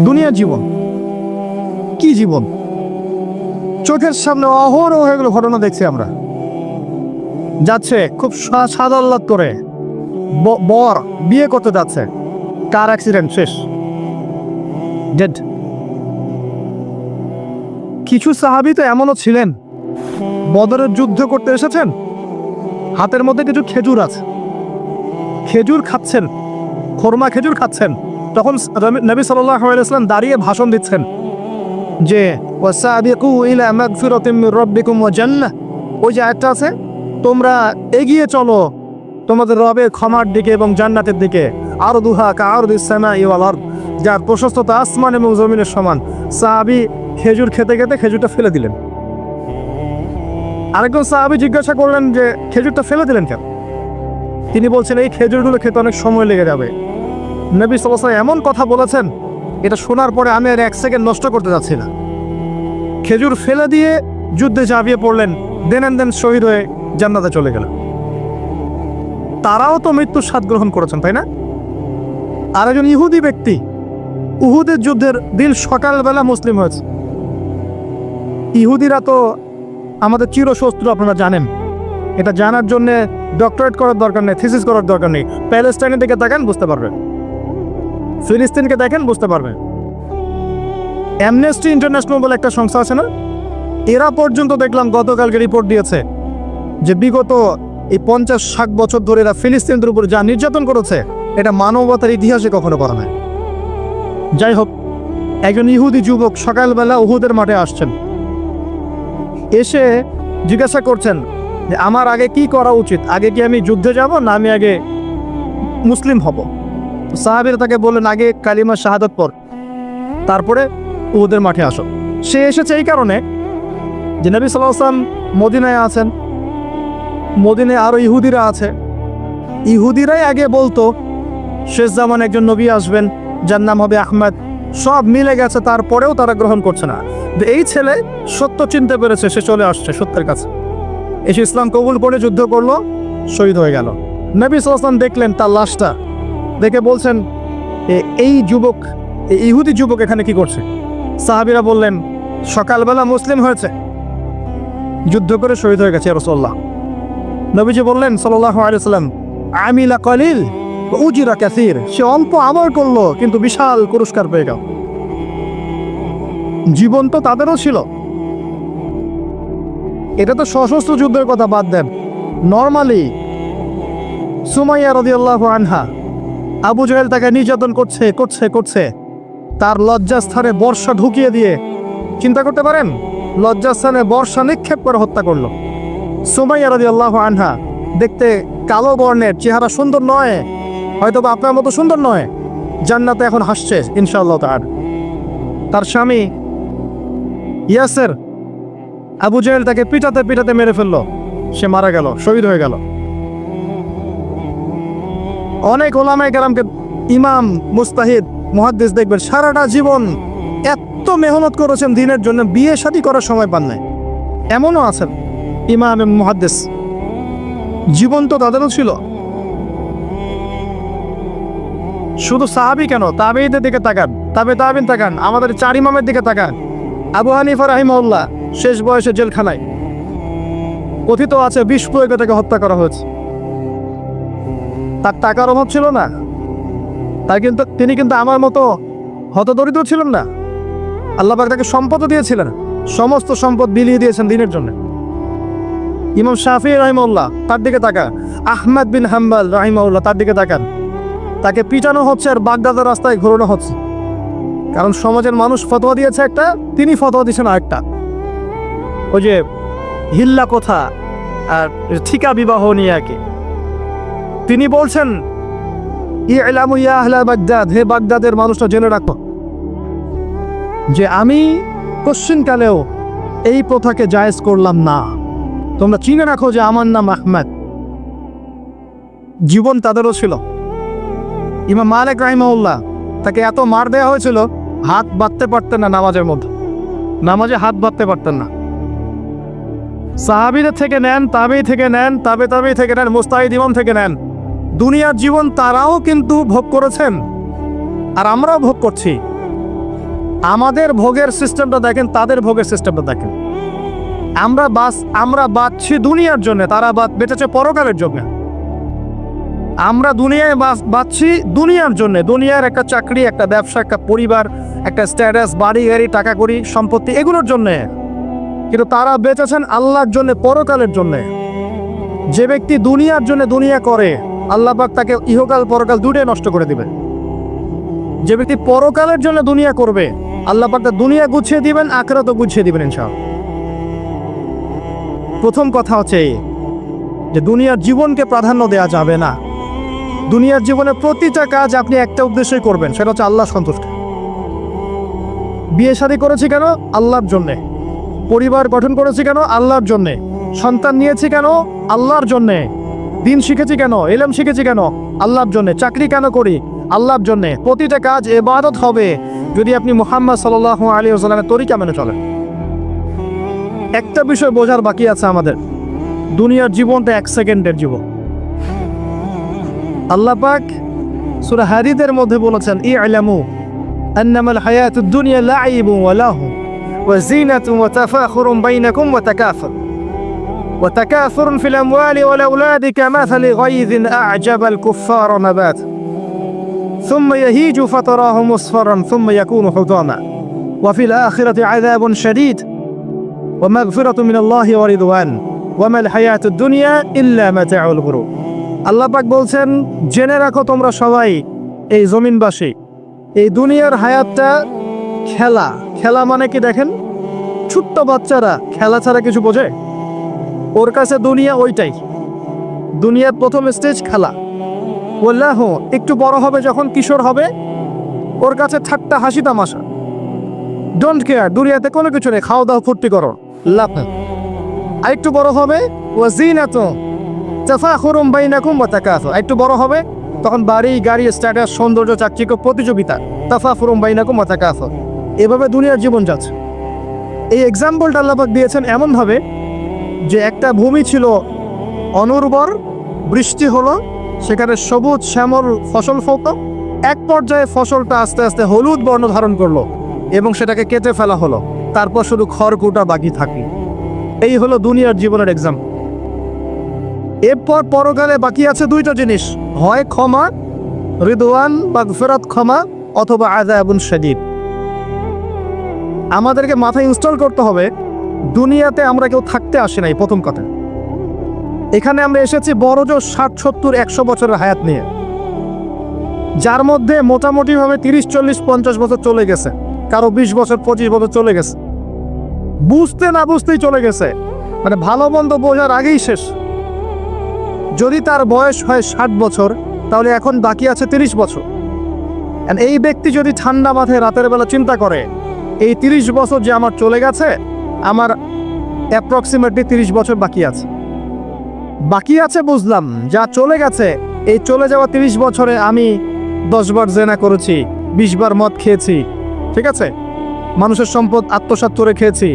দুনিয়ার জীবন কি জীবন, চোখের সামনে অহরহ এগুলো ঘটনা দেখছি আমরা। যাচ্ছে খুব সাদা আহ্লাদ করে, বর বিয়ে করতে যাচ্ছে, কার অ্যাক্সিডেন্ট, শেষ, ডেড। কিছু সাহাবী তো এমনও ছিলেন, বদরের যুদ্ধ করতে এসেছেন, হাতের মধ্যে কিছু খেজুর আছে, খেজুর খাচ্ছেন, খোরমা খেজুর খাচ্ছেন, তখন নবী সাল্লাল্লাহু আলাইহি ওয়াসাল্লাম দাঁড়িয়ে ভাষণ দিচ্ছেন যে ওয়াসাবিকু ইলা মাগফিরাতিম মির রাব্বিকুম ওয়া জান্নাহ। ওই যে আয়াতটা আছে, তোমরা এগিয়ে চলো তোমাদের রবের ক্ষমার দিকে এবং জান্নাতের দিকে, আরদুহা কাআরদিস সামাই ওয়াল আরদ, যার প্রশস্ততা আসমান এবং জমিনের সমান। সাহাবী খেজুর খেতে খেতে খেজুরটা ফেলে দিলেন। আরেকজন সাহাবী জিজ্ঞাসা করলেন যে খেজুরটা ফেলে দিলেন কেন? তিনি বলছেন এই খেজুরগুলো খেতে অনেক সময় লেগে যাবে। নবী সাল্লাল্লাহু আলাইহি ওয়াসাল্লাম এমন কথা বলেছেন, এটা শোনার পরে আমি আর এক সেকেন্ড নষ্ট করতে যাচ্ছি না। খেজুর ফেলে দিয়ে যুদ্ধে ঝাঁপিয়ে পড়লেন, দেন শহীদ হয়ে জান্নাতে চলে গেলেন। তারাও তো মৃত্যুর স্বাদ গ্রহণ করেছেন, তাই না? আর একজন ইহুদি ব্যক্তি উহুদের যুদ্ধের দিন সকালবেলা মুসলিম হয়েছে। ইহুদিরা তো আমাদের চিরশত্রু, আপনারা জানেন। এটা জানার জন্য ডক্টরেট করার দরকার নেই, থিসিস করার দরকার নেই। প্যালেস্টাইনের দিকে দেখেন বুঝতে পারবেন, ফিলিস্তিনকে দেখেন বুঝতে পারবেন। অ্যামনেস্টি ইন্টারন্যাশনাল বলে একটা সংস্থা আছে না, এরা পর্যন্ত দেখলাম গতকালকে রিপোর্ট দিয়েছে যে বিগত এই 50-60 বছর ধরে এরা ফিলিস্তিনদের উপর যা নির্যাতন করেছে, এটা মানবতার ইতিহাসে কখনো করা নাই। যাই হোক, একজন ইহুদি যুবক সকালবেলা উহুদের মাঠে আসছেন, এসে জিজ্ঞাসা করছেন যে আমার আগে কি করা উচিত, আগে কি আমি যুদ্ধে যাব না আমি আগে মুসলিম হব? সাহাবীরা তাকে বললেন আগে কালিমা শাহাদাত পড়, তারপরে উহুদের মাঠে আসো। সে এসেছে এই কারণে যে নবী সাল্লাল্লাহু আলাইহি ওয়াসাল্লাম মদিনায় আছেন, মদিনায় আরও ইহুদিরা আছে। ইহুদিরাই আগে বলতো শেষ জামানে একজন নবী আসবেন, যার নাম হবে আহমদ। সব মিলে গেছে, তারপরেও তারা গ্রহণ করছে না। এই ছেলে সত্য চিনতে পেরেছে, সে চলে আসছে সত্যের কাছে, এসে ইসলাম কবুল করে যুদ্ধ করলো, শহীদ হয়ে গেল। নবী সাল্লাল্লাহু আলাইহি ওয়াসাল্লাম দেখলেন তার লাশটা, দেখে বলছেন এই যুবক, এই ইহুদি যুবক এখানে কি করছে? সাহাবীরা বললেন সকালবেলা মুসলিম হয়েছে, যুদ্ধ করে শহীদ হয়ে গেছে ইয়া রাসূলুল্লাহ। নবীজি বললেন সাল্লাল্লাহু আলাইহি ওয়াসাল্লাম আমিলা কলিল উজিরা কাসীর, সে অল্প আমল করলো কিন্তু বিশাল পুরস্কার পেয়ে গেল। জীবন তো তাদেরও ছিল। এটা তো সশস্ত্র যুদ্ধের কথা বাদ দেন, নরমালি সুমাইয়া রাদিয়াল্লাহু আনহা, আবু জাহেল তাকে নির্যাতন করছে, তার লজ্জাস্থানে বর্ষা ঢুকিয়ে দিয়ে, চিন্তা করতে পারেন, লজ্জাস্থানে বর্ষা নিক্ষেপ করে হত্যা করলো। সুমাইয়া রাদিয়াল্লাহু আনহা দেখতে কালো বর্ণের, চেহারা সুন্দর নয়, হয়তো বা আপনার মতো সুন্দর নয়, জান্নাতে এখন হাসছে ইনশাআল্লাহ তাআলা। তার স্বামী ইয়াসের, আবু জাহেল তাকে পিটাতে মেরে ফেললো, সে মারা গেল, শহীদ হয়ে গেল। অনেক ওলামায়ে কেরামকে, ইমাম, মুস্তাহিদ, মুহাদ্দিস দেখবেন সারাটা জীবন এত মেহনত করেছেন দ্বীনের জন্য, বিয়ে শাদী করার সময় পান নাই। এমনও আছেন ইমাম এবং মুহাদ্দিস, জীবন তো তাদেরও ছিল। শুধু সাহাবী কেন, তাবেঈদের দিকে তাকান, তাবেঈন তাকান, আমাদের 4 ইমামের দিকে তাকান। আবু হানিফা রাহিমাহুল্লাহ শেষ বয়সে জেলখানায়, কথিত আছে বিষ প্রয়োগে তাকে হত্যা করা হয়েছে। তার টাকার অভাব ছিল না, তিনি কিন্তু আমার মতো হতদরিদ্র ছিলেন না। আল্লাহ পাক তাকে সম্পদও দিয়েছিলেন, সমস্ত সম্পদ বিলিয়ে দিয়েছেন দ্বীনের জন্য। ইমাম শাফিঈ রাহিমাহুল্লাহ, তার দিকে তাকান। আহমদ বিন হাম্বল রাহিমাহুল্লাহ, তার দিকে তাকান। তাকে পিটানো হচ্ছে আর বাগদাদের রাস্তায় ঘোরানো হচ্ছে, কারণ সমাজের মানুষ ফতোয়া দিয়েছে একটা, তিনি ফতোয়া দিয়েছেন আরেকটা। ওই যে হিল্লা কথা আর ঠিকা বিবাহ নিয়ে আর কি, তিনি বলছেন ইলামু ইয়া আহলা বাগদাদ, হে বাগদাদের মানুষটা জেনে রাখো যে আমি কোশ্চিনকালেও এই প্রথাকে জায়েজ করলাম না, তোমরা চিনে রাখো যে আমার নাম আহমদ। জীবন তাদেরও ছিল। ইমাম মালিক রাহিমাহুল্লাহ, তাকে এত মার দেওয়া হয়েছিল, হাত বাঁধতে পারতেন না নামাজের মধ্যে, নামাজে হাত বাঁধতে পারতেন না। সাহাবীদের থেকে নেন, তাবেঈ থেকে নেন, তাবেঈ থেকে নেন, মুস্তাহিদ ইমাম থেকে নেন, দুনিয়ার জীবন তারাও কিন্তু ভোগ করেছেন আর আমরাও ভোগ করছি। আমাদের ভোগের সিস্টেমটা দেখেন, তাদের ভোগের সিস্টেমটা দেখেন। আমরা বাঁচছি দুনিয়ার জন্য, তারা বেঁচেছে পরকালের জন্য। আমরা দুনিয়ায় বাঁচছি দুনিয়ার জন্য, দুনিয়ার একটা চাকরি, একটা ব্যবসা, একটা পরিবার, একটা স্ট্যাটাস, বাড়ি গাড়ি, টাকা কড়ি, সম্পত্তি, এগুলোর জন্য। কিন্তু তারা বেঁচেছেন আল্লাহর জন্য, পরকালের জন্য। যে ব্যক্তি দুনিয়ার জন্য দুনিয়া করে, আল্লাহ পাক তাকে ইহকাল পরকাল দুটোই নষ্ট করে দিবে। যে ব্যক্তি পরকালের জন্য দুনিয়া করবে, আল্লাহ পাক তার দুনিয়া গুছিয়ে দিবেন, আখিরাতও গুছিয়ে দিবেন ইনশাআল্লাহ। প্রথম কথা হচ্ছে যে দুনিয়ার জীবনকে প্রাধান্য দেওয়া যাবে না। দুনিয়ার জীবনে প্রতিটা কাজ আপনি একটা উদ্দেশ্যই করবেন, সেটা হচ্ছে আল্লাহ সন্তুষ্ট। বিয়ে শাদী করেছি কেন? আল্লাহর জন্যে। পরিবার গঠন করেছি কেন? আল্লাহর জন্যে। সন্তান নিয়েছি কেন? আল্লাহর জন্যে। দিন শিখেছি কেন? ইলম শিখেছি কেন? আল্লাহর জন্যে। চাকরি কেন করি? আল্লাহর জন্যে। প্রতিটা কাজ ইবাদত হবে যদি আপনি মুহাম্মদ সাল্লাল্লাহু আলাইহি ওয়াসাল্লামের তরিকা মেনে চলেন। একটা বিষয় বোঝার বাকি আছে আমাদের, দুনিয়ার জীবনটা 1 সেকেন্ডের জীবন। আল্লাহ পাক সূরা হাদীদের মধ্যে বলেছেন, ই'লামু আন্নামাল হায়াতুদ দুনিয়া লা'iবুন ওয়া লাহু ওয়া জিনাতুন ওয়া তাফাখুরুন বাইনাকুম ওয়া তাকাসুরুন ফিল আমওয়ালি ওয়াল আওলাদি কামাসালি গায়যিন আ'জাবাল কুফফারা নাবাত সুম্মা ইয়াহিজু ফাতারাহু মুসফারান সুম্মা ইয়াকুনু হুতামা ওয়া ফিল আখিরাতি আযাবুন শাদীদ ওয়া মাগফিরাতুন মিনাল্লাহি ওয়া রিদওয়ান ওয়া মাল হায়াতুদ দুনিয়া ইল্লা মাতাউল গুরুর। আল্লাহ পাক বলছেন, জেনে রাখো তোমরা সবাই, এই জমিনবাসী, এই দুনিয়ার হায়াতটা খেলা। খেলা মানে কি দেখেন, ছোট্ট বাচ্চারা খেলা ছাড়া কিছু বোঝে? ওর কাছে দুনিয়া ওইটাই। দুনিয়ার প্রথম স্টেজ খেলা। বললাহ একটু বড় হবে, যখন কিশোর হবে, ওর কাছে ঠাট্টা হাসি তামাশা, ডোন্ট কেয়ার, দুনিয়াতে কোনো কিছু নেই, খাওয়া দাওয়া ফুর্তি করো, লাভ নেই। আর একটু বড় হবে, ও জিনাতুন তাফাখুরুন বাইনাকুম ওয়া তাকাসুর, একটু বড় হবে তখন বাড়ি গাড়ি, স্ট্যাটাস, সৌন্দর্য, চাকচিক্য, প্রতিযোগিতা, তাফাখুরুন বাইনাকুম ওয়া তাকাসুর। এভাবে দুনিয়ার জীবন যাচ্ছে। এই এক্সাম্পলটা আল্লাহ পাক দিয়েছেন এমনভাবে যে একটা ভূমি ছিল অনুর্বর, বৃষ্টি হলো, সেখানে সবুজ শ্যামল ফসল ফলতো। এক পর্যায়ে ফসলটা আস্তে আস্তে হলুদ বর্ণ ধারণ করলো এবং সেটাকে কেটে ফেলা হলো, তারপর শুধু খড়কুটা বাকি থাকলো। এই হলো দুনিয়ার জীবনের এক্সাম্পল। এরপর পরকালে বাকি আছে দুইটা জিনিস, হয় ক্ষমা, রিদওয়ান মাগফিরাত, ক্ষমা, অথবা আযাবুন শাদীদ। আমাদেরকে মাথায় ইনস্টল করতে হবে, দুনিয়াতে আমরা কেউ থাকতে আসি নাই। প্রথম কথা, এখানে আমরা এসেছি বড়জোর 60, 70, 100 বছরের হায়াত নিয়ে, যার মধ্যে মোটামুটিভাবে 30, 40, 50 বছর চলে গেছে, কারো 20 বছর, 25 বছর চলে গেছে, বুঝতে না বুঝতেই চলে গেছে, মানে ভালো মন্দ বোঝার আগেই শেষ। যদি তার বয়স হয় 60 বছর, তাহলে এখন বাকি আছে 30 বছর। এই ব্যক্তি যদি ঠান্ডা মাথায় রাতের বেলা চিন্তা করে, এই 30 বছর যে আমার চলে গেছে, আমার অ্যাপ্রক্সিমেটলি 30 বছর বাকি আছে। বাকি আছে বুঝলাম, যা চলে গেছে, এই চলে যাওয়া 30 বছরে আমি 10 বার জেনা করেছি, 20 বার মদ খেয়েছি, ঠিক আছে, মানুষের সম্পদ আত্মসাৎ করে খেয়েছি,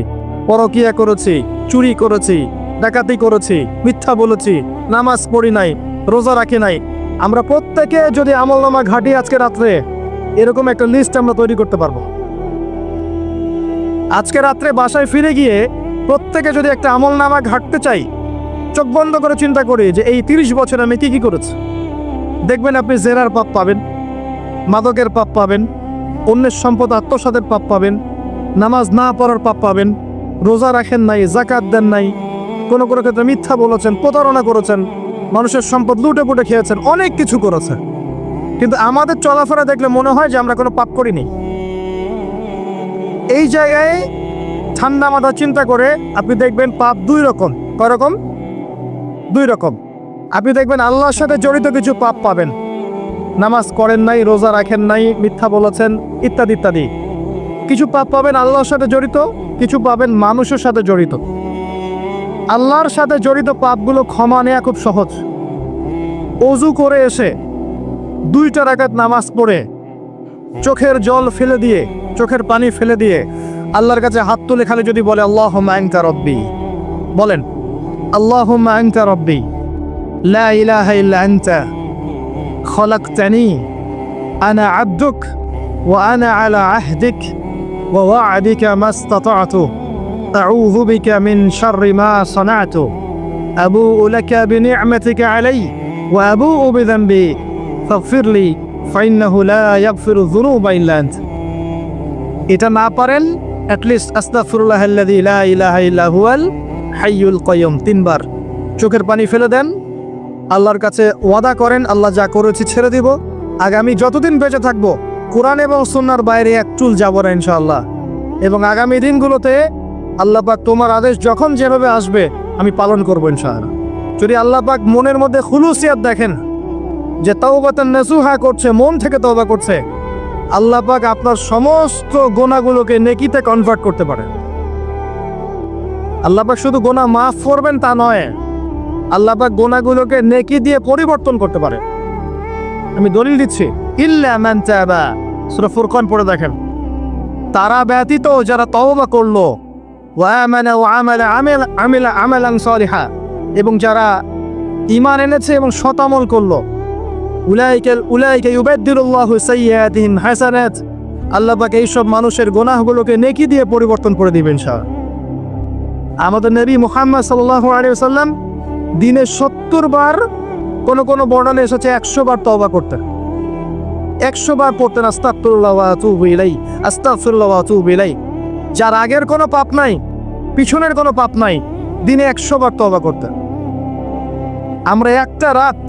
পরকিয়া করেছি, চুরি করেছি, ডাকাতি করেছি, মিথ্যা বলেছি, নামাজ পড়ি নাই, রোজা রাখি নাই। আমরা প্রত্যেকে যদি আমলনামা ঘাটি আজকে রাত্রে, এরকম একটা লিস্ট আমরা তৈরি করতে পারবো। আজকে রাত্রে বাসায় ফিরে গিয়ে প্রত্যেকে যদি একটা আমলনামা ঘাটতে চাই, চোখ বন্ধ করে চিন্তা করি যে এই 30 বছর আমি কি কি করেছি, দেখবেন আপনি জেনার পাপ পাবেন, মাদকের পাপ পাবেন, অন্যের সম্পদ আত্মসাতের পাপ পাবেন, নামাজ না পড়ার পাপ পাবেন, রোজা রাখেন নাই, যাকাত দেন নাই, কোনো কোনো ক্ষেত্রে মিথ্যা বলেছেন, প্রতারণা করেছেন, মানুষের সম্পদ লুটে পুটে খেয়েছেন, অনেক কিছু করেছেন। কিন্তু আমাদের চলাফেরা দেখলে মনে হয় যে আমরা কোনো পাপ করিনি। এই জায়গায় ঠান্ডা মাথা চিন্তা করে আপনি দেখবেন পাপ দুই রকম। কয় রকম? দুই রকম। আপনি দেখবেন আল্লাহর সাথে জড়িত কিছু পাপ পাবেন, নামাজ করেন নাই, রোজা রাখেন নাই, মিথ্যা বলেছেন, ইত্যাদি ইত্যাদি। কিছু পাপ পাবেন আল্লাহর সাথে জড়িত, কিছু পাবেন মানুষের সাথে জড়িত। আল্লাহর সাথে জড়িত পাপগুলো ক্ষমা নেওয়া খুব সহজ। ওযু করে এসে 2 রাকাত নামাজ পড়ে চোখের জল ফেলে দিয়ে, চোখের পানি ফেলে দিয়ে আল্লাহর কাছে হাত তুলে খালি যদি বলে আল্লাহুম্মা আনতা রাব্বি, বলেন আল্লাহুম্মা আনতা রাব্বি লা ইলাহা ইল্লা আনতা খলাকতানি আনা আবদুক ওয়া আনা আলা আহদিক ওয়া ওয়া'দিকা মাস্তাতা'তু আউযু বিকা মিন শাররি মা সানা'তু আবুউ লাকা বিনি'মাতিকা আলাইয়া ওয়া আবুউ বিযানবি ফাগফিরলি ফাইন্নাহু লা ইয়াগফিরু যুনুবা ইল্লা আনত। এটা না পারেন অ্যাটলিস্ট আস্তাগফিরুল্লাহাল্লাযী লা ইলাহা ইল্লা হুয়াল হাইয়ুল কাইয়ুম 3 বার চোখের পানি ফেলে দেন, আল্লাহর কাছে ওয়াদা করেন আল্লাহ যা করেছি ছেড়ে দিব, আগামী যতদিন বেঁচে থাকবো কোরআন এবং সুন্নাহর বাইরে এক চুল যাব না ইনশাআল্লাহ। এবং আগামী দিনগুলোতে আল্লাহ পাক তোমার আদেশ যখন যেভাবে আসবে আমি পালন করবো ইনশাআল্লাহ। যদি আল্লাহ পাক মনের মধ্যে খুলুসিয়াত দেখেন যে তাওবাতান নাসুহা করছে, মন থেকে তওবা করছে, আল্লাহ পাক আপনার সমস্ত গুনাহগুলোকে নেকিতে কনভার্ট করতে পারে। আল্লাহ পাক শুধু গুনাহ মাফ করবেন তা নয়, আল্লাহ পাক গুনাহগুলোকে নেকি দিয়ে পরিবর্তন করতে পারে। আমি দলিল দিচ্ছি, ইল্লা মান তাবা, সূরা ফুরকান পড়ে দেখেন। তারা ব্যতীত যারা তওবা করলো, ওয়া আমানা ওয়া আমিলা আমালান সালিহা, এবং যারা ঈমান এনেছে এবং সৎ আমল করলো, উলাইকা ইউবাদদিলুল্লাহু সাইয়্যাতিহিম হাসানাত, আল্লাহ পাক এইসব মানুষের গুনাহগুলোকে নেকি দিয়ে পরিবর্তন করে দিবেন ইনশাআল্লাহ। আমাদের নবী মুহাম্মদ সাল্লাল্লাহু আলাইহি ওয়াসাল্লাম দিনে 70 বার, কোন বর্ণনা এসেছে 100 বার তওবা করতেন, 100 বার পড়তেন আস্তাগফিরুল্লাহ ওয়া আতুবু ইলাইহি, আস্তাগফিরুল্লাহ ওয়া আতুবু ইলাইহি। যার আগের কোনো পাপ নাই, পিছনের কোনো পাপ নাই, দিনে 100 বার তওবা করতেন। আমরা একটা রাত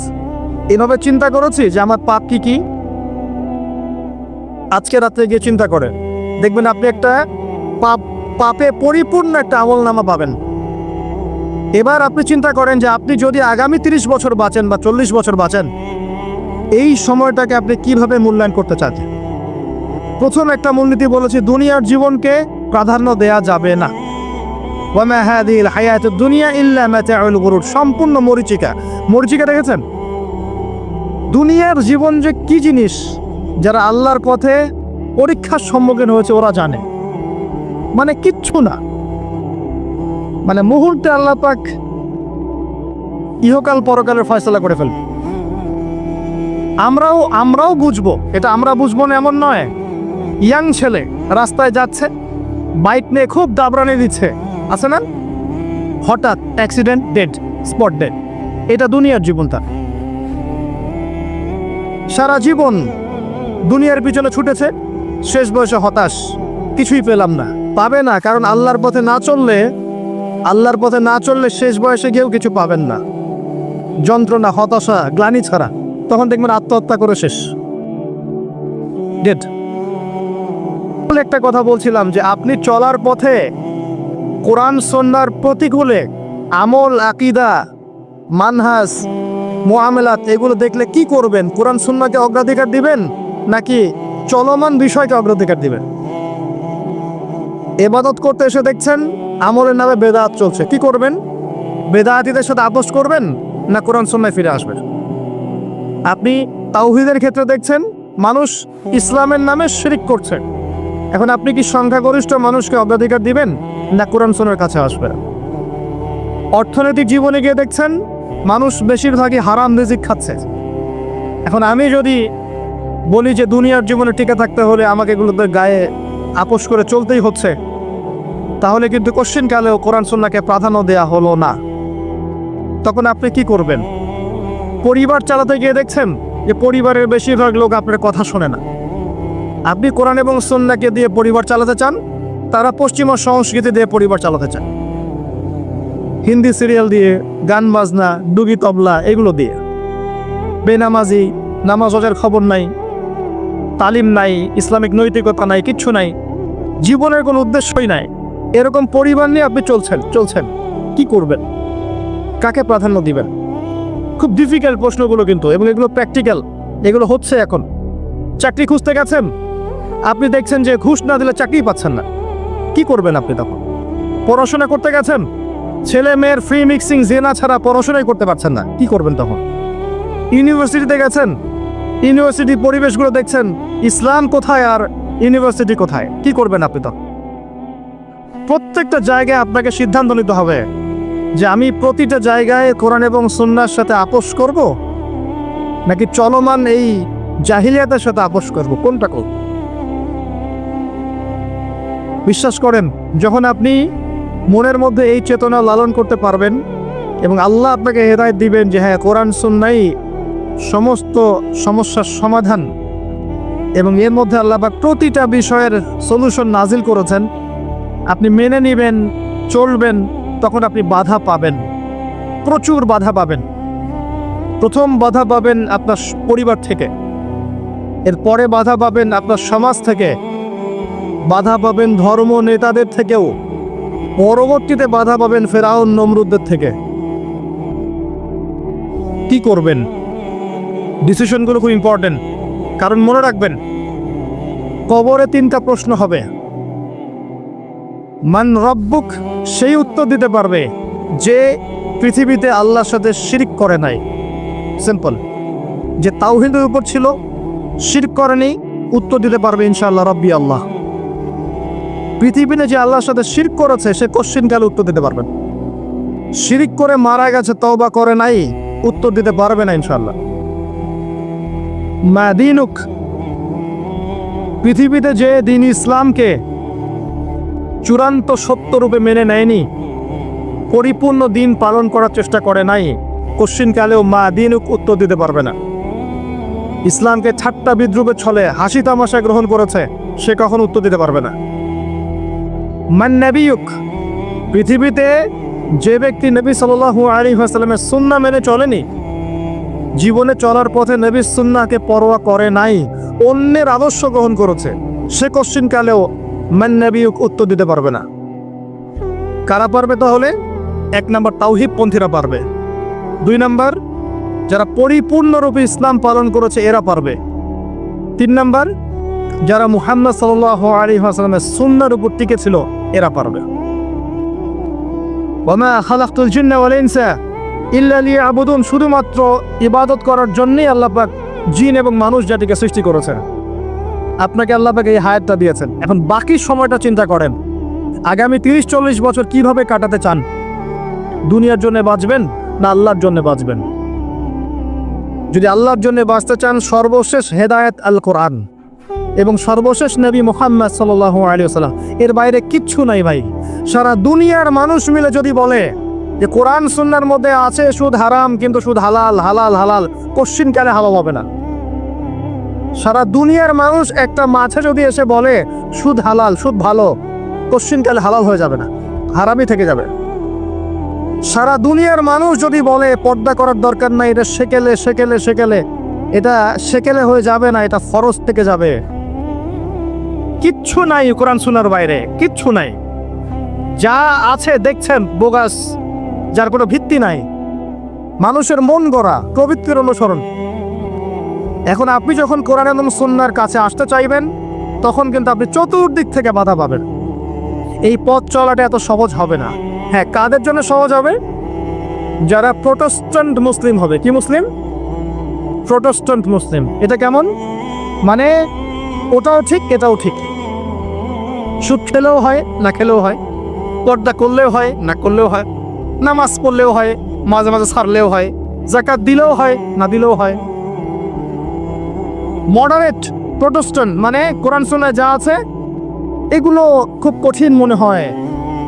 এভাবে চিন্তা করেছি যে আমার পাপ কি কি, আজকে রাতে গিয়ে চিন্তা করে দেখবেন আপনি একটা পাপে পরিপূর্ণ একটা আমলনামা পাবেন। এবার আপনি চিন্তা করেন যে আপনি যদি আগামী 30 বছর বাঁচেন বা 40 বছর বাঁচেন, এই সময়টাকে আপনি কিভাবে মূল্যায়ন করতে চান। প্রথম একটা মূলনীতি বলেছি, দুনিয়ার জীবনকে প্রাধান্য দেয়া যাবে না। ওয়া মা হাযিহিল হায়াতুদ দুনিয়া ইল্লা মাতাউল গুরুর, সম্পূর্ণ মরিচিকা দেখেছেন? দুনিয়ার জীবন যে কি জিনিস, যারা আল্লাহর পথে পরীক্ষার সম্মুখীন হয়েছে ওরা জানে, মানে কিচ্ছু না, মানে মুহূর্তে আল্লাহ পাক ইহকাল পরকালের ফয়সালা করে ফেলবে। আমরাও বুঝবো, এটা আমরা বুঝবো না এমন নয়। ইয়াং ছেলে রাস্তায় যাচ্ছে, বাইক নিয়ে খুব দাবরানি দিচ্ছে, আছে না, হঠাৎ অ্যাক্সিডেন্ট, ডেড, স্পট ডেড। এটা দুনিয়ার জীবনটা। সারা জীবন দুনিয়ার পিছনে ছুটেছে, শেষ বয়সে হতাশ, কিছুই পেলাম না, পাবে না, কারণ আল্লাহর পথে না চললে শেষ বয়সে গিয়েও কিছু পাবেন না। যন্ত্রণা, হতাশা, গ্লানি ছাড়া, তখন দেখবেন আত্মহত্যা করে শেষ, ডেড। একটা কথা বলছিলাম যে আপনি চলার পথে কোরআন সুন্নাহর প্রতিকূলে আমল, আকীদা, মানহাজ, মুআমালাত এগুলো দেখলে কি করবেন? কোরআন সুন্নাহকে অগ্রাধিকার দিবেন নাকি চলমান বিষয়কে অগ্রাধিকার দিবেন? ইবাদত করতে এসে দেখছেন আমলের নামে বেদাত চলছে, কি করবেন? বেদাতীদের সাথে আপোষ করবেন না কোরআন সুন্নাহয় ফিরে আসবেন? আপনি তাওহীদের ক্ষেত্রে দেখছেন মানুষ ইসলামের নামে শিরক করছে, এখন আপনি কি সংখ্যাগরিষ্ঠ মানুষকে অগ্রাধিকার দিবেন না কোরআন সুন্নাহর কাছে আসবেন? অর্থনৈতিক জীবনে গিয়ে দেখছেন মানুষ বেশিরভাগই হারাম রিজিক খাচ্ছে। এখন আমি যদি বলি যে দুনিয়ার জীবনে টিকে থাকতে হলে আমাকে এগুলোতে গায়ে আপোষ করে চলতেই হচ্ছে, তাহলে কিন্তু কোশ্চিনকালেও কোরআন সুন্নাহকে প্রাধান্য দেয়া হলো না। তখন আপনি কি করবেন? পরিবার চালাতে গিয়ে দেখছেন যে পরিবারের বেশিরভাগ লোক আপনার কথা শোনে না। আপনি কোরআন এবং সুন্নাহকে দিয়ে পরিবার চালাতে চান, তারা পশ্চিমা সংস্কৃতি দিয়ে পরিবার চালাতে চান, হিন্দি সিরিয়াল দিয়ে, গান বাজনা, ডুগি তবলা এগুলো দিয়ে, বেনামাজি, নামাজ রোজার খবর নাই, তালিম নাই, ইসলামিক নৈতিকতা নাই, কিচ্ছু নাই, জীবনের কোনো উদ্দেশ্যই নাই। এরকম পরিবার নিয়ে আপনি চলছেন, কি করবেন? কাকে প্রাধান্য দিবেন? খুব ডিফিকাল্ট প্রশ্নগুলো কিন্তু, এবং এগুলো প্র্যাকটিক্যাল, এগুলো হচ্ছে। এখন চাকরি খুঁজতে গেছেন, আপনি দেখছেন যে ঘুষ না দিলে চাকরি পাচ্ছেন না, কি করবেন আপনি তখন? পড়াশোনা করতে গেছেন, ছেলে মেয়ের ফ্রি মিক্সিং, জেনা ছাড়া পড়াশোনাই করতে পারছেন না, কি করবেন তখন? ইউনিভার্সিটিতে গেছেন, ইউনিভার্সিটি পরিবেশগুলো দেখছেন, ইসলাম কোথায় আর ইউনিভার্সিটি কোথায়, কি করবেন আপনি তখন? প্রত্যেকটা জায়গায় আপনাকে সিদ্ধান্ত নিতে হবে যে আমি প্রতিটা জায়গায় কোরআন এবং সুন্নাহর সাথে আপোষ করব নাকি চলমান এই জাহিলিয়াতের সাথে আপোষ করব, কোনটা করব? বিশ্বাস করেন, যখন আপনি মনের মধ্যে এই চেতনা লালন করতে পারবেন এবং আল্লাহ আপনাকে হেদায়েত দিবেন যে হ্যাঁ, কোরআন সুন্নাহই সমস্ত সমস্যার সমাধান এবং এর মধ্যে আল্লাহ পাক প্রতিটা বিষয়ের সলিউশন নাজিল করেছেন, আপনি মেনে নেবেন, চলবেন, তখন আপনি বাধা পাবেন, প্রচুর বাধা পাবেন। প্রথম বাধা পাবেন আপনার পরিবার থেকে, এরপরে বাধা পাবেন আপনার সমাজ থেকে, বাধা পাবেন ধর্ম নেতাদের থেকেও, পরবর্তীতে বাধা পাবেন ফেরাউন নমরুদদের থেকে। কি করবেন? ডিসিশনগুলো খুব ইম্পর্টেন্ট, কারণ মনে রাখবেন কবরে 3টা প্রশ্ন হবে। মান রব্বুক, সেই উত্তর দিতে পারবে যে পৃথিবীতে আল্লাহর সাথে শিরক করে নাই। সিম্পল, যে তাওহীদের উপর ছিল, শিরক করেনি, উত্তর দিতে পারবে ইনশাআল্লাহ রব্বি আল্লাহ। পৃথিবীতে যে আল্লাহর সাথে শিরক করেছে সে কোশ্চিনকালে উত্তর দিতে পারবে। শিরক করে মারা গেছে, তওবা করে নাই, উত্তর দিতে পারবে না ইনশাআল্লাহ। মা দীনুক, পৃথিবীতে যে দিন ইসলামকে চূড়ান্ত সত্যরূপে মেনে নেয়নি, পরিপূর্ণ দিন পালন করার চেষ্টা করে নাই, কোশ্চিনকালেও মা দীনুক উত্তর দিতে পারবে না। ইসলামকে ঠাট্টা বিদ্রুপে ছলে হাসি তামাশা গ্রহণ করেছে, সে কখন উত্তর দিতে পারবে না। মান নবিয়ুক, পৃথিবীতে যে ব্যক্তি নবী সাল্লাল্লাহু আলাইহি ওয়াসাল্লামের সুন্নাহ মেনে চলেনি, জীবনে চলার পথে নবীর সুন্নাহকে পরোয়া করে নাই, অন্যের আদর্শ গ্রহণ করেছে, সে কোশ্চিনকালেও মান নবিয়ুক উত্তর দিতে পারবে না। কারা পারবে তাহলে? 1 নম্বর তাওহীদ পন্থীরা পারবে, 2 নম্বর যারা পরিপূর্ণরূপে ইসলাম পালন করেছে এরা পারবে, 3 নম্বর যারা মুহাম্মদ সাল্লাল্লাহু আলাইহি ওয়াসাল্লামের সুন্নাহর উপর টিকে ছিল এরা পারবে। ওয়ামা খালাকতুল জিন্না ওয়াল ইনসা ইল্লা লিয়াবুদুন, শুধুমাত্র ইবাদত করার জন্যই আল্লাহ পাক জিন এবং মানুষ জাতিকে সৃষ্টি করেছেন। আপনাকে আল্লাহ পাক এই হায়াতটা দিয়েছেন, এখন বাকি সময়টা চিন্তা করেন আগামী 30-40 বছর কিভাবে কাটাতে চান। দুনিয়ার জন্য বাঁচবেন না আল্লাহর জন্য বাঁচবেন? যদি আল্লাহর জন্য বাঁচতে চান, সর্বশেষ হেদায়েত আল কোরআন এবং সর্বশেষ নবী মুহাম্মদ সাল্লাল্লাহু আলাইহি ওয়াসাল্লাম, এর বাইরে কিচ্ছু নাই ভাই। সারা দুনিয়ার মানুষ মিলে যদি বলে যে কোরআন সুন্নাহর মধ্যে আছে সুদ হারাম কিন্তু সুদ হালাল, হালাল হালাল, কোশ্চিনকালে হালাল হবে না। সারা দুনিয়ার মানুষ একটা মাঝে যদি এসে বলে সুদ হালাল, সুদ ভালো, কোশ্চিনকালে হালাল হয়ে যাবে না, হারামই থেকে যাবে। সারা দুনিয়ার মানুষ যদি বলে পর্দা করার দরকার নাই, এটা সেকেলে সেকেলে সেকেলে, এটা সেকেলে হয়ে যাবে না, এটা ফরজ থেকে যাবে। কিচ্ছু নাই কোরআন সুন্নাহর বাইরে, কিচ্ছু নাই। যা আছে দেখছেন বোগাস, যার কোনো ভিত্তি নাই, মানুষের মন গড়া প্রবৃত্তির অনুসরণ। এখন আপনি যখন কোরআন এবং সুন্নাহর কাছে আসতে চাইবেন, তখন কিন্তু আপনি চতুর্দিক থেকে বাধা পাবেন। এই পথ চলাটা এত সহজ হবে না। হ্যাঁ, কাদের জন্য সহজ হবে? যারা প্রোটেস্ট্যান্ট মুসলিম হবে। কি মুসলিম? প্রোটেস্ট্যান্ট মুসলিম। এটা কেমন? মানে ওটাও ঠিক এটাও ঠিক, সুদ খেলেও হয় না খেলেও হয়, পর্দা করলেও হয় না করলেও হয়, নামাজ পড়লেও হয়, মাঝে মাঝে ছাড়লেও হয়, যাকাত দিলেও হয় না দিলেও হয়। মডারেট প্রোটেস্ট্যান্ট মানে কোরআন সুন্নাহয় যা আছে এগুলো খুব কঠিন মনে হয়,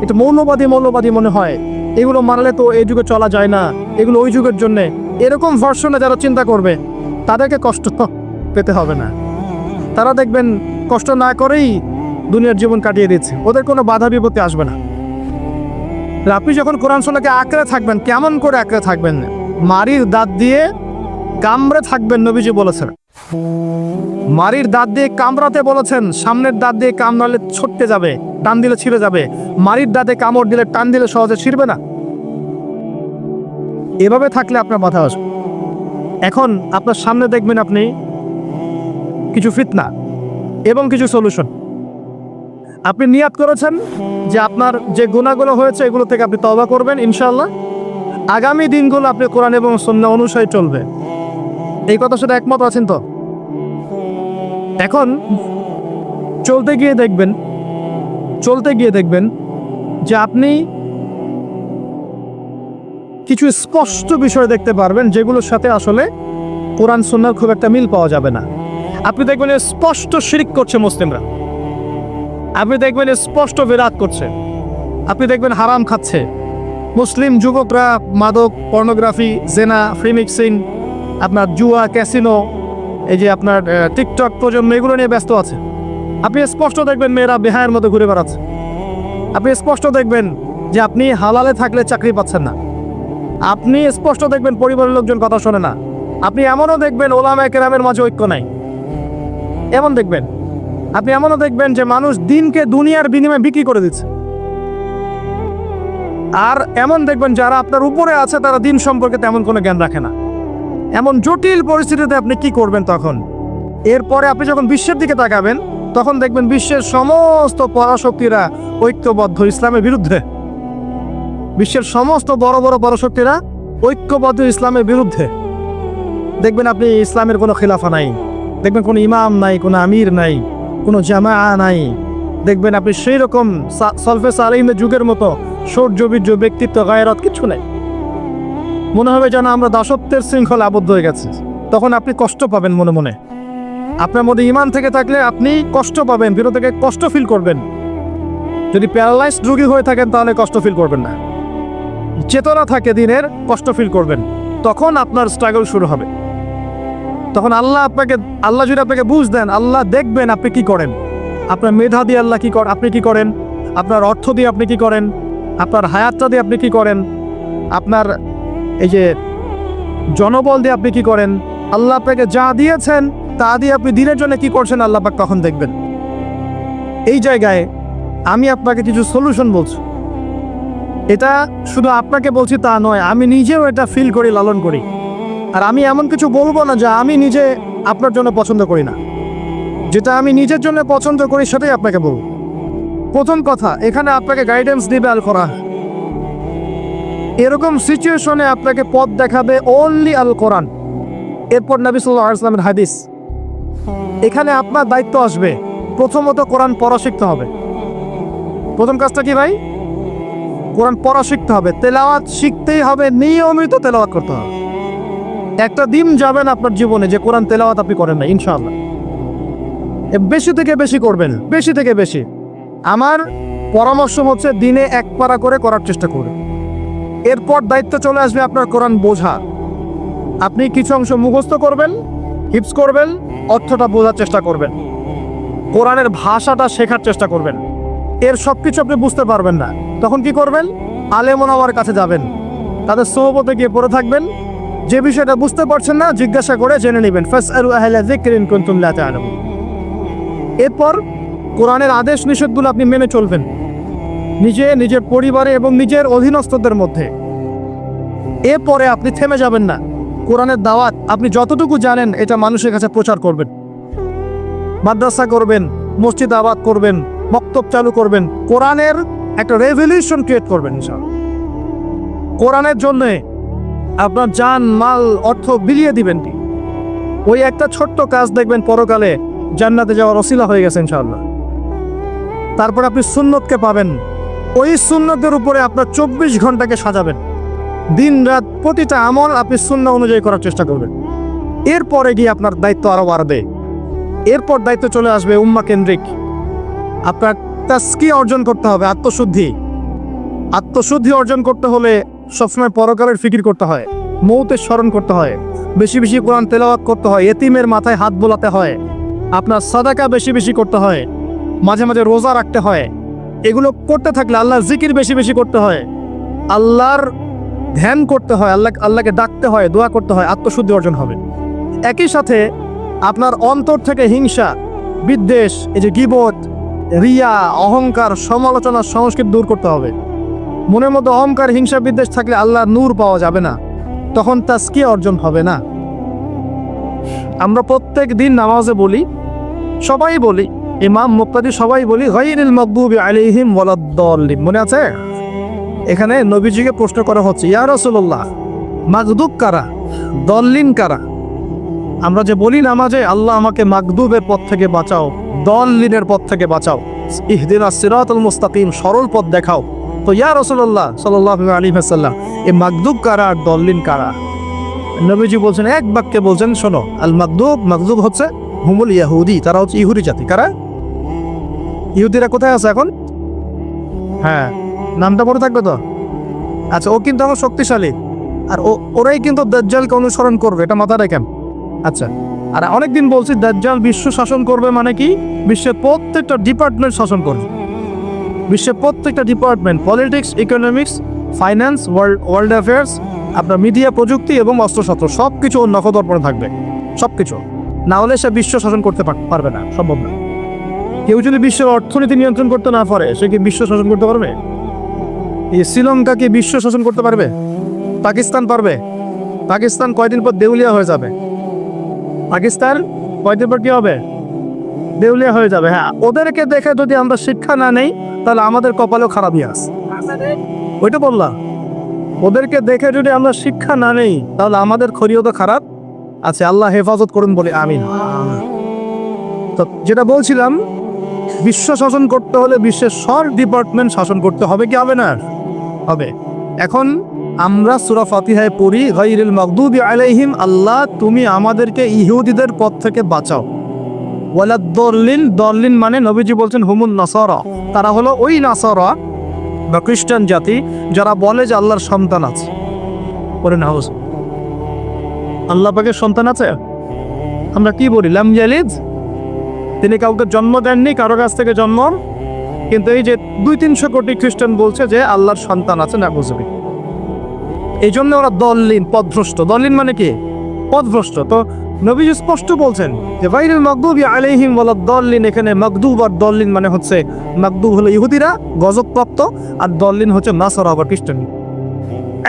এটা মৌলবাদী মনে হয়, এগুলো মানলে তো এই যুগে চলা যায় না, এগুলো ওই যুগের জন্যে, এরকম ভার্সনে যারা চিন্তা করবে তাদেরকে কষ্ট পেতে হবে না। তারা দেখবেন কষ্ট না করেই দুনিয়ার জীবন কাটিয়ে দিচ্ছে, ওদের কোনো বাধা বিপত্তি আসবে না। আপনি যখন কোরআন সুন্নাহকে আঁকড়ে থাকবেন, কেমন করে আঁকড়ে থাকবেন? মারির দাঁত দিয়ে কামড়ে থাকবেন, নবীজি বলেছেন। মারির দাঁত দিয়ে কামড়াতে বলেছেন, সামনের দাঁত দিয়ে কামড়ালে ছটতে যাবে, টান দিলে ছিঁড়ে যাবে। মারির দাঁতে কামড় দিলে, টান দিলে সহজে ছিঁড়বে না। এভাবে থাকলে আপনার মাথা আসবে। এখন আপনার সামনে দেখবেন আপনি কিছু ফিতনা এবং কিছু সলিউশন। আপনি নিয়াত করেছেন যে আপনার যে গুনাহগুলো হয়েছে এগুলো থেকে আপনি তওবা করবেন, ইনশাআল্লাহ আগামী দিনগুলো আপনি কোরআন এবং সুন্নাহ অনুসারে চলবে। এই কথার সাথে একমত আছেন তো? এখন চলতে গিয়ে দেখবেন যে আপনি কিছু স্পষ্ট বিষয় দেখতে পারবেন যেগুলোর সাথে আসলে কোরআন সুন্নাহর খুব একটা মিল পাওয়া যাবে না। আপনি দেখবেন স্পষ্ট শিরক করছে মুসলিমরা, আপনি দেখবেন স্পষ্ট বিরাট করছে, আপনি দেখবেন হারাম খাচ্ছে। মুসলিম যুবকরা মাদক, পর্নোগ্রাফি, জেনা, ফ্রি মিক্সিং, আপনার জুয়া, ক্যাসিনো, এই যে আপনার টিকটক প্রজন্ম, এগুলো নিয়ে ব্যস্ত আছে। আপনি স্পষ্ট দেখবেন মেয়েরা বেহায়ের মতো ঘুরে বেড়াচ্ছে। আপনি স্পষ্ট দেখবেন যে আপনি হালালে থাকলে চাকরি পাচ্ছেন না। আপনি স্পষ্ট দেখবেন পরিবারের লোকজন কথা শোনে না। আপনি এমনও দেখবেন ওলামায়ে কেরামের মাঝে ঐক্য নাই, এমন দেখবেন। আপনি এমনও দেখবেন যে মানুষ দিনকে দুনিয়ার বিনিময়ে বিক্রি করে দিচ্ছে। আর এমন দেখবেন যারা আপনার উপরে আছে তারা দিন সম্পর্কে তেমন কোনো জ্ঞান রাখে না। এমন জটিল পরিস্থিতিতে আপনি কি করবেন তখন? এরপরে আপনি যখন বিশ্বের দিকে তাকাবেন তখন দেখবেন বিশ্বের সমস্ত পরাশক্তিরা ঐক্যবদ্ধ ইসলামের বিরুদ্ধে। বিশ্বের সমস্ত বড় বড় পরাশক্তিরা ঐক্যবদ্ধ ইসলামের বিরুদ্ধে। দেখবেন আপনি ইসলামের কোনো খিলাফা নাই, দেখবেন কোনো ইমাম নাই, কোনো আমির নাই, কোনো জামা নাই। দেখবেন আপনি সেই রকম সলফে সালেহিনের যুগের মতো সৌর্যবীর্য, ব্যক্তিত্ব, গায়রত কিছু নেই। মনে হবে যেন আমরা দাসত্বের শৃঙ্খলা আবদ্ধ হয়ে গেছে। তখন আপনি কষ্ট পাবেন মনে মনে। আপনার মধ্যে ইমান থেকে থাকলে আপনি কষ্ট পাবেন, ভিতর থেকে কষ্ট ফিল করবেন। যদি প্যারালাইজড রোগী হয়ে থাকেন তাহলে কষ্ট ফিল করবেন না। চেতনা থাকে দিনের, কষ্ট ফিল করবেন। তখন আপনার স্ট্রাগল শুরু হবে। তখন আল্লাহ যদি আপনাকে বুঝ দেন, আল্লাহ দেখবেন আপনি কি করেন। আপনার মেধা দিয়ে আল্লাহ আপনি কি করেন, আপনার অর্থ দিয়ে আপনি কি করেন, আপনার হায়াতটা দিয়ে আপনি কি করেন, আপনার এই যে জনবল দিয়ে আপনি কি করেন, আল্লাহ আপনাকে যা দিয়েছেন তা দিয়ে আপনি দিনের জন্য কি করছেন, আল্লাহ পাক তখন দেখবেন। এই জায়গায় আমি আপনাকে কিছু সলিউশন বলছি। এটা শুধু আপনাকে বলছি তা নয়, আমি নিজেও এটা ফিল করি, লালন করি। আর আমি এমন কিছু বলবো না যা আমি নিজে আপনার জন্য পছন্দ করি না। যেটা আমি নিজের জন্য পছন্দ করি সেটাই আপনাকে বলবো। প্রথম কথা, এখানে আপনাকে গাইডেন্স দিবে আল কোরআন। এরকম সিচুয়েশনে আপনাকে পথ দেখাবে অনলি আল কোরআন, এরপর নবী সাল্লাল্লাহু আলাইহি ওয়াসাল্লামের হাদিস। এখানে আপনার দায়িত্ব আসবে প্রথমত কোরআন পড়া শিখতে হবে। প্রথম কাজটা কি ভাই? কোরআন পড়া শিখতে হবে, তেলাওয়াত শিখতেই হবে, নিয়মিত তেলাওয়াত করতে হবে। একটা দিন যাবেন আপনার জীবনে যে কোরআন তেলাওয়াত আপনি করেন না, ইনশাআল্লাহ। বেশি থেকে বেশি করবেন, বেশি থেকে বেশি। আমার পরামর্শ হচ্ছে দিনে এক পারা করে করার চেষ্টা করুন। এরপর দায়িত্ব চলে আসবে আপনার কোরআন বোঝা। আপনি কিছু অংশ মুখস্থ করবেন, হিফজ করবেন, অর্থটা বোঝার চেষ্টা করবেন, কোরআনের ভাষাটা শেখার চেষ্টা করবেন। এর সব কিছু আপনি বুঝতে পারবেন না, তখন কি করবেন? আলেম ওলামার কাছে যাবেন, তাদের সোহবতে গিয়ে পড়ে থাকবেন। যে বিষয়টা বুঝতে পারছেন না জিজ্ঞাসা করে জেনে নেবেন। ফাসআলু আহলা যিকরি ইন কুনতুম লা তা'লামুন। এরপর কোরআনের আদেশ নিষেধগুলো আপনি মেনে চলবেন, নিজের পরিবারে এবং নিজের অধীনস্থদের মধ্যে। এরপরে আপনি থেমে যাবেন না। কোরআনের দাওয়াত আপনি যতটুকু জানেন এটা মানুষের কাছে প্রচার করবেন। মাদ্রাসা করবেন, মসজিদ আবাদ করবেন, বক্তব্য চালু করবেন, কোরআনের একটা রেভলিউশন ক্রিয়েট করবেন ইনশাআল্লাহ। কোরআনের জন্য আপনার জান, মাল, অর্থ বিলিয়ে দিবেন। ওই একটা ছোট্ট কাজ দেখবেন পরকালে জান্নাতে যাওয়ার ওসিলা হয়ে গেছে ইনশাআল্লাহ। তারপর আপনি সুন্নতকে পাবেন। ওই সুন্নতের উপরে আপনার 24 ঘন্টাকে সাজাবেন। দিন রাত প্রতিটা আমল আপনি সুন্নাহ অনুযায়ী করার চেষ্টা করবেন। এরপরে গিয়ে আপনার দায়িত্ব আরও বাড়বে। এরপর দায়িত্ব চলে আসবে উম্মাহ কেন্দ্রিক। আপনার তাজকিয়া অর্জন করতে হবে, আত্মশুদ্ধি অর্জন করতে হলে সবসময় পরকালের ফিকির করতে হয়, মৌতের স্মরণ করতে হয়, বেশি বেশি কোরআন তেলাওয়াত করতে হয়, এতিমের মাথায় হাত বোলাতে হয়, আপনার সাদাকা বেশি বেশি করতে হয়, মাঝে মাঝে রোজা রাখতে হয়। এগুলো করতে থাকলে আল্লাহর জিকির বেশি বেশি করতে হয়, আল্লাহর ধ্যান করতে হয়, আল্লাহকে ডাকতে হয়, দোয়া করতে হয়, আত্মশুদ্ধি অর্জন হবে। একই সাথে আপনার অন্তর থেকে হিংসা, বিদ্বেষ, এই যে গীবত, রিয়া, অহংকার, সমালোচনা, সংস্কৃতি দূর করতে হবে। মনের মধ্যে অহংকার, হিংসা, বিদ্বেষ থাকলে আল্লাহর নূর পাওয়া যাবে না, তখন তাজকিয়া অর্জন হবে না। আমরা প্রত্যেক দিন নামাজে বলি, সবাই বলি, ইমাম, মুক্তাদি সবাই বলি, গায়রিল মাগদুবি আলাইহিম ওয়ালাদ-দাল্লিন। মনে আছে? এখানে নবীজিকে প্রশ্ন করা হচ্ছে, ইয়া রাসূলুল্লাহ, মাগদুব কারা, দল্লিন কারা? আমরা যে বলি নামাজে, আল্লাহ আমাকে মাগদুবের পথ থেকে বাঁচাও, দল্লিনের পথ থেকে বাঁচাও, ইহদিনাস সিরাতাল মুস্তাকিম, সরল পথ দেখাও। তো ইয়া রাসূলুল্লাহ সাল্লাল্লাহু আলাইহি ওয়াসাল্লাম, এই মাগদুব কারা আর দল্লিন কারা? নবীজি বলছেন, এক বাক্যে বলছেন, শোনো, আল মাগদুব হচ্ছে হুমুল ইয়াহুদি, তারা হচ্ছে ইহুদি জাতি। কারা? ইহুদিরা কোথায় আছে এখন? হ্যাঁ, নামটা পড়ে থাকবে তো। আচ্ছা, ও কিন্তু আমার শক্তিশালী, আর ওরাই কিন্তু দাজ্জালকে অনুসরণ করবে, এটা মাথায় রাখেন। আচ্ছা, আর অনেকদিন বলছি দাজ্জাল বিশ্ব শাসন করবে, মানে কি? বিশ্বের প্রত্যেকটা ডিপার্টমেন্ট শাসন করবে। বিশ্বের প্রত্যেকটা department, politics, economics, finance, world affairs, আপনার মিডিয়া, প্রযুক্তি এবং অস্ত্রশস্ত্র সব কিছু ওর নখদর্পণে থাকবে। সব কিছু না হলে সে বিশ্ব শাসন করতে পারবে না, সম্ভব না। কেউ যদি বিশ্বের অর্থনীতি নিয়ন্ত্রণ করতে না পারে, সে কি বিশ্ব শাসন করতে পারবে? এই শ্রীলঙ্কা কি বিশ্ব শাসন করতে পারবে? পাকিস্তান পারবে? পাকিস্তান কয়দিন পর দেউলিয়া হয়ে যাবে। পাকিস্তান কয়দিন পর কি হবে? দেউলিয়া হয়ে যাবে। হ্যাঁ, ওদেরকে দেখে যদি আমরা শিক্ষা না নেই, তাহলে আমাদের কপালেও খারাপই আছে। ওইটা বললাম, ওদেরকে দেখে যদি আমরা শিক্ষা না নেই, তাহলে আমাদের খরিও তো খারাপ আছে। আল্লাহ হেফাজত করুন বলি আমিন। তো যেটা বলছিলাম, বিশ্ব শাসন করতে হলে বিশ্বের সব ডিপার্টমেন্ট শাসন করতে হবে, কি হবে না? হবে। এখন আমরা সূরা ফাতিহায় পড়ি, গায়রিল মাগদুবি আলাইহিম, আল্লাহ তুমি আমাদেরকে ইহুদিদের পথ থেকে বাঁচাও। ওয়ালাদ দল্লিন, দল্লিন মানে নবীজি বলছেন হুমুন নাসারা, তারা হলো ওই নাসারা বা খ্রিস্টান জাতি যারা বলে যে আল্লাহর সন্তান আছে। বলেন হাউস, আল্লাহ পাকের সন্তান আছে? আমরা কি বলি? লাম ইয়ালিদ, তিনি কাউকে জন্ম দেননি, কারো কাছ থেকে জন্ম। কিন্তু এই যে 200-300 কোটি খ্রিস্টান বলছে যে আল্লাহর সন্তান আছে, না বুঝবি। এই জন্য ওরা দল্লিন, পথভ্রষ্ট। দল্লিন মানে কি? পথভ্রষ্ট। তো নবীজি স্পষ্ট বলছেন যে গায়রিল মাগদুবি আলাইহিম ওয়ালাদ দল্লিন। এখানে মাগদুব আর দল্লিন মানে হচ্ছে, মাগদুব হলো ইহুদিরা গজবপ্রাপ্ত, আর দল্লিন হচ্ছে নাসারা বা খ্রিস্টান।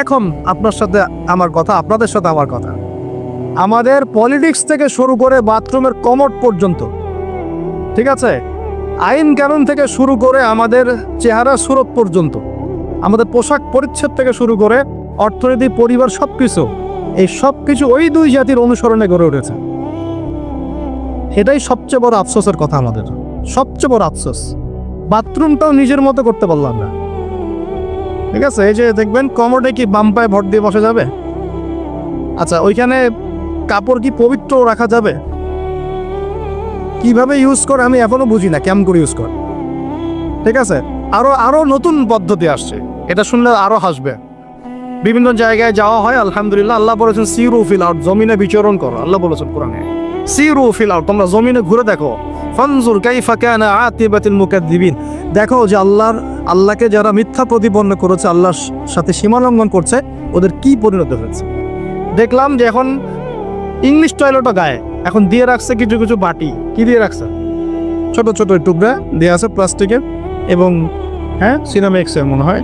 এখন আপনার সাথে আমার কথা, আপনাদের সাথে আমার কথা, আমাদের পলিটিক্স থেকে শুরু করে বাথরুমের কমোড পর্যন্ত, ঠিক আছে, আইন কানুন থেকে শুরু করে আমাদের চেহারা সুরত পর্যন্ত, আমাদের পোশাক পরিচ্ছদ থেকে শুরু করে অর্থনীতি, পরিবার, সবকিছু, এই সব কিছু ওই দুই জাতির অনুসরণে গড়ে উঠেছে। এটাই সবচেয়ে বড় আফসোসের কথা, আমাদের সবচেয়ে বড় আফসোস। বাথরুমটাও নিজের মতো করতে পারলাম না, ঠিক আছে। এই যে দেখবেন কমোডে কি বাম পায়ে ভর দিয়ে বসে যাবে? আচ্ছা, ওইখানে কাপড় কি পবিত্র রাখা যাবে? কিভাবে ইউজ করে আমি এখনো বুঝি না, কেমন করে ইউজ করে, ঠিক আছে। আরো নতুন পদ্ধতি আসছে, এটা শুনলে আরো হাসবে। বিভিন্ন জায়গায় যাওয়া হয়, আলহামদুলিল্লাহ। আল্লাহ বলেছেন সিরু ফিল আরদ, জমিনে বিচরণ করো। আল্লাহ বলেছেন কোরআনে সিরু ফিল আরদ, তোমরা জমিনে ঘুরে দেখো। ফানজুর কাইফা কানা আতিবাতুল মুকাদ্দিবিন, দেখো যে আল্লাহকে যারা মিথ্যা প্রতিপন্ন করেছে, আল্লাহর সাথে সীমালঙ্ঘন করছে, ওদের কি পরিণত হয়েছে। দেখলাম যে এখন ইংলিশ টয়লেটও গায়ে এখন দিয়ে রাখছে কিছু কিছু বাটি। কি দিয়ে রাখছে? ছোট ছোট টুকরা দিয়ে আছে প্লাস্টিকের, এবং হ্যাঁ সিনামেক্সের মনে হয়।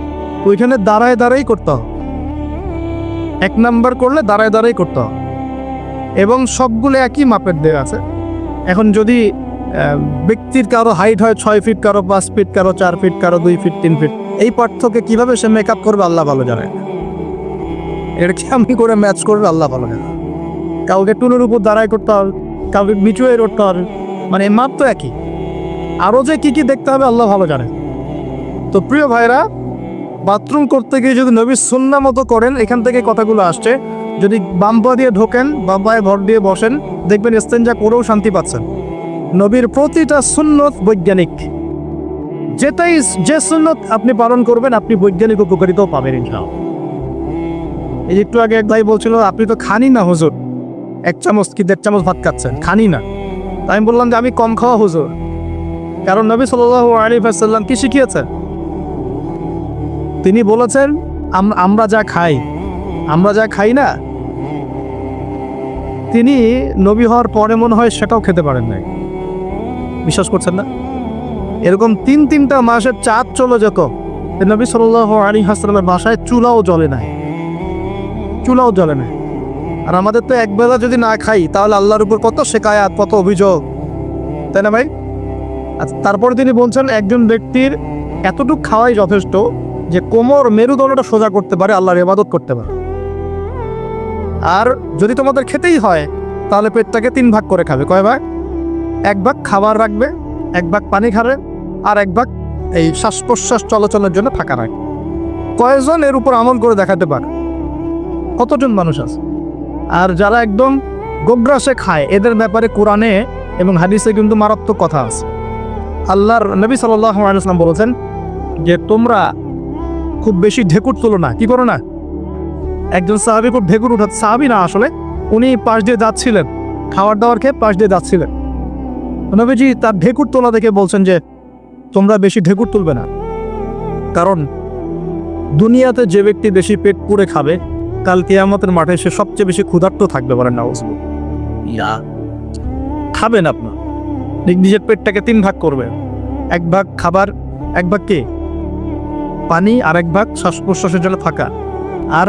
ওইখানে দাঁড়ায় দাঁড়াই করতে হবে, 1 নাম্বার করলে দাঁড়ায় দাঁড়াই করতে হবে, এবং সবগুলো একই মাপের দেওয়া আছে। এখন যদি ব্যক্তির কারো হাইট হয় 6 ফিট, কারো 5 ফিট, কারো 4 ফিট, কারো 2 ফিট, 3 ফিট, এই পার্থক্য কিভাবে সে মেকআপ করবে আল্লাহ ভালো জানে। এটা কেমন করে ম্যাচ করবে আল্লাহ ভালো জানে। কাউকে টুলের উপর দাঁড়ায় করতে হবে, কাউকে নিচু হয়ে করতে হবে, মানে মাপ তো একই। আরও যে কি কি দেখতে হবে আল্লাহ ভালো জানে। তো প্রিয় ভাইরা, বাথরুম করতে গিয়ে যদি নবীর সুন্নাহ মতো করেন, এখান থেকে কথাগুলো আসছে। যদি বাম পা দিয়ে ঢোকেন, বাম পায়ে ভর দিয়ে বসেন, দেখবেন ইস্তেঞ্জা করেও শান্তি পাচ্ছেন। নবীর প্রতিটা সুন্নত বৈজ্ঞানিক, যে সুন্নত আপনি পালন করবেন, আপনি বৈজ্ঞানিক উপকারিতাও পাবেন ইনশাআল্লাহ। এই একটু আগে এক ভাই বলছিল, আপনি তো খানি না হুজুর, 1 চামচ কি 1.5 চামচ ভাত খাচ্ছেন, খানি না। তাই আমি বললাম যে আমি কম খাওয়া হুজুর, কারণ নবী সাল্লাল্লাহু আলাইহি ওয়াসাল্লাম কি শিখিয়েছেন? তিনি বলেছেন আমরা যা খাই না, তিনি নবী হওয়ার পরে মনে হয় সেটাও খেতে পারেন নাই। বিশ্বাস করছেন না? এরকম 3-3টা মাসের চাঁদ চলে যেত, নবী সাল্লাল্লাহু আলাইহি ওয়াসাল্লামের বাসায় চুলাও জ্বলে নাই। আর আমাদের তো একবেলা যদি না খাই, তাহলে আল্লাহর উপর কত শেকায়াত, কত অভিযোগ, তাই না ভাই? আচ্ছা, তারপরে তিনি বলছেন একজন ব্যক্তির এতটুকু খাওয়াই যথেষ্ট যে কোমর, মেরুদণ্ডটা সোজা করতে পারে, আল্লাহর ইবাদত করতে পারে। আর যদি তোমাদের খেতেই হয়, তাহলে পেটটাকে 3 ভাগ করে খাবে। কয় ভাগ? 1 ভাগ খাবার রাখবে, 1 ভাগ পানি খাবে, আর 1 ভাগ এই শ্বাস প্রশ্বাস চলাচলের জন্য ফাঁকা রাখবে। কয়জন এর উপর আমল করে দেখাতে পারে? কতজন মানুষ আছে? আর যারা একদম গোগ্রাসে খায়, এদের ব্যাপারে কোরআনে এবং হাদিসে কিন্তু মারাত্মক কথা আছে। আল্লাহর নবী সাল্লাল্লাহু আলাইহি ওয়াসাল্লাম বলেছেন যে তোমরা খুব বেশি ঢেকুর তোলো না। কি করো না? একজন সাহাবী খুব ঢেকুর উঠাত, সাহাবী না আসলে, উনি পাশ দিয়ে যাচ্ছিলেন, খাবার দাবার খেয়ে পাশ দিয়ে যাচ্ছিলেন। নবীজি তার ঢেকুর তোলা দেখে বলছেন যে তোমরা বেশি ঢেকুর তুলবে না, কারণ দুনিয়াতে যে ব্যক্তি বেশি পেট পুরে খাবে কাল কিয়ামতের মাঠে সে সবচেয়ে বেশি ক্ষুধার্ত থাকবে। বলেন না খাবেন আপনার নিজের পেটটাকে 3 ভাগ করবেন, 1 ভাগ খাবার, 1 ভাগ কি পানি, আর 1 ভাগ শ্বাস প্রশ্বাসের জন্য থাকা। আর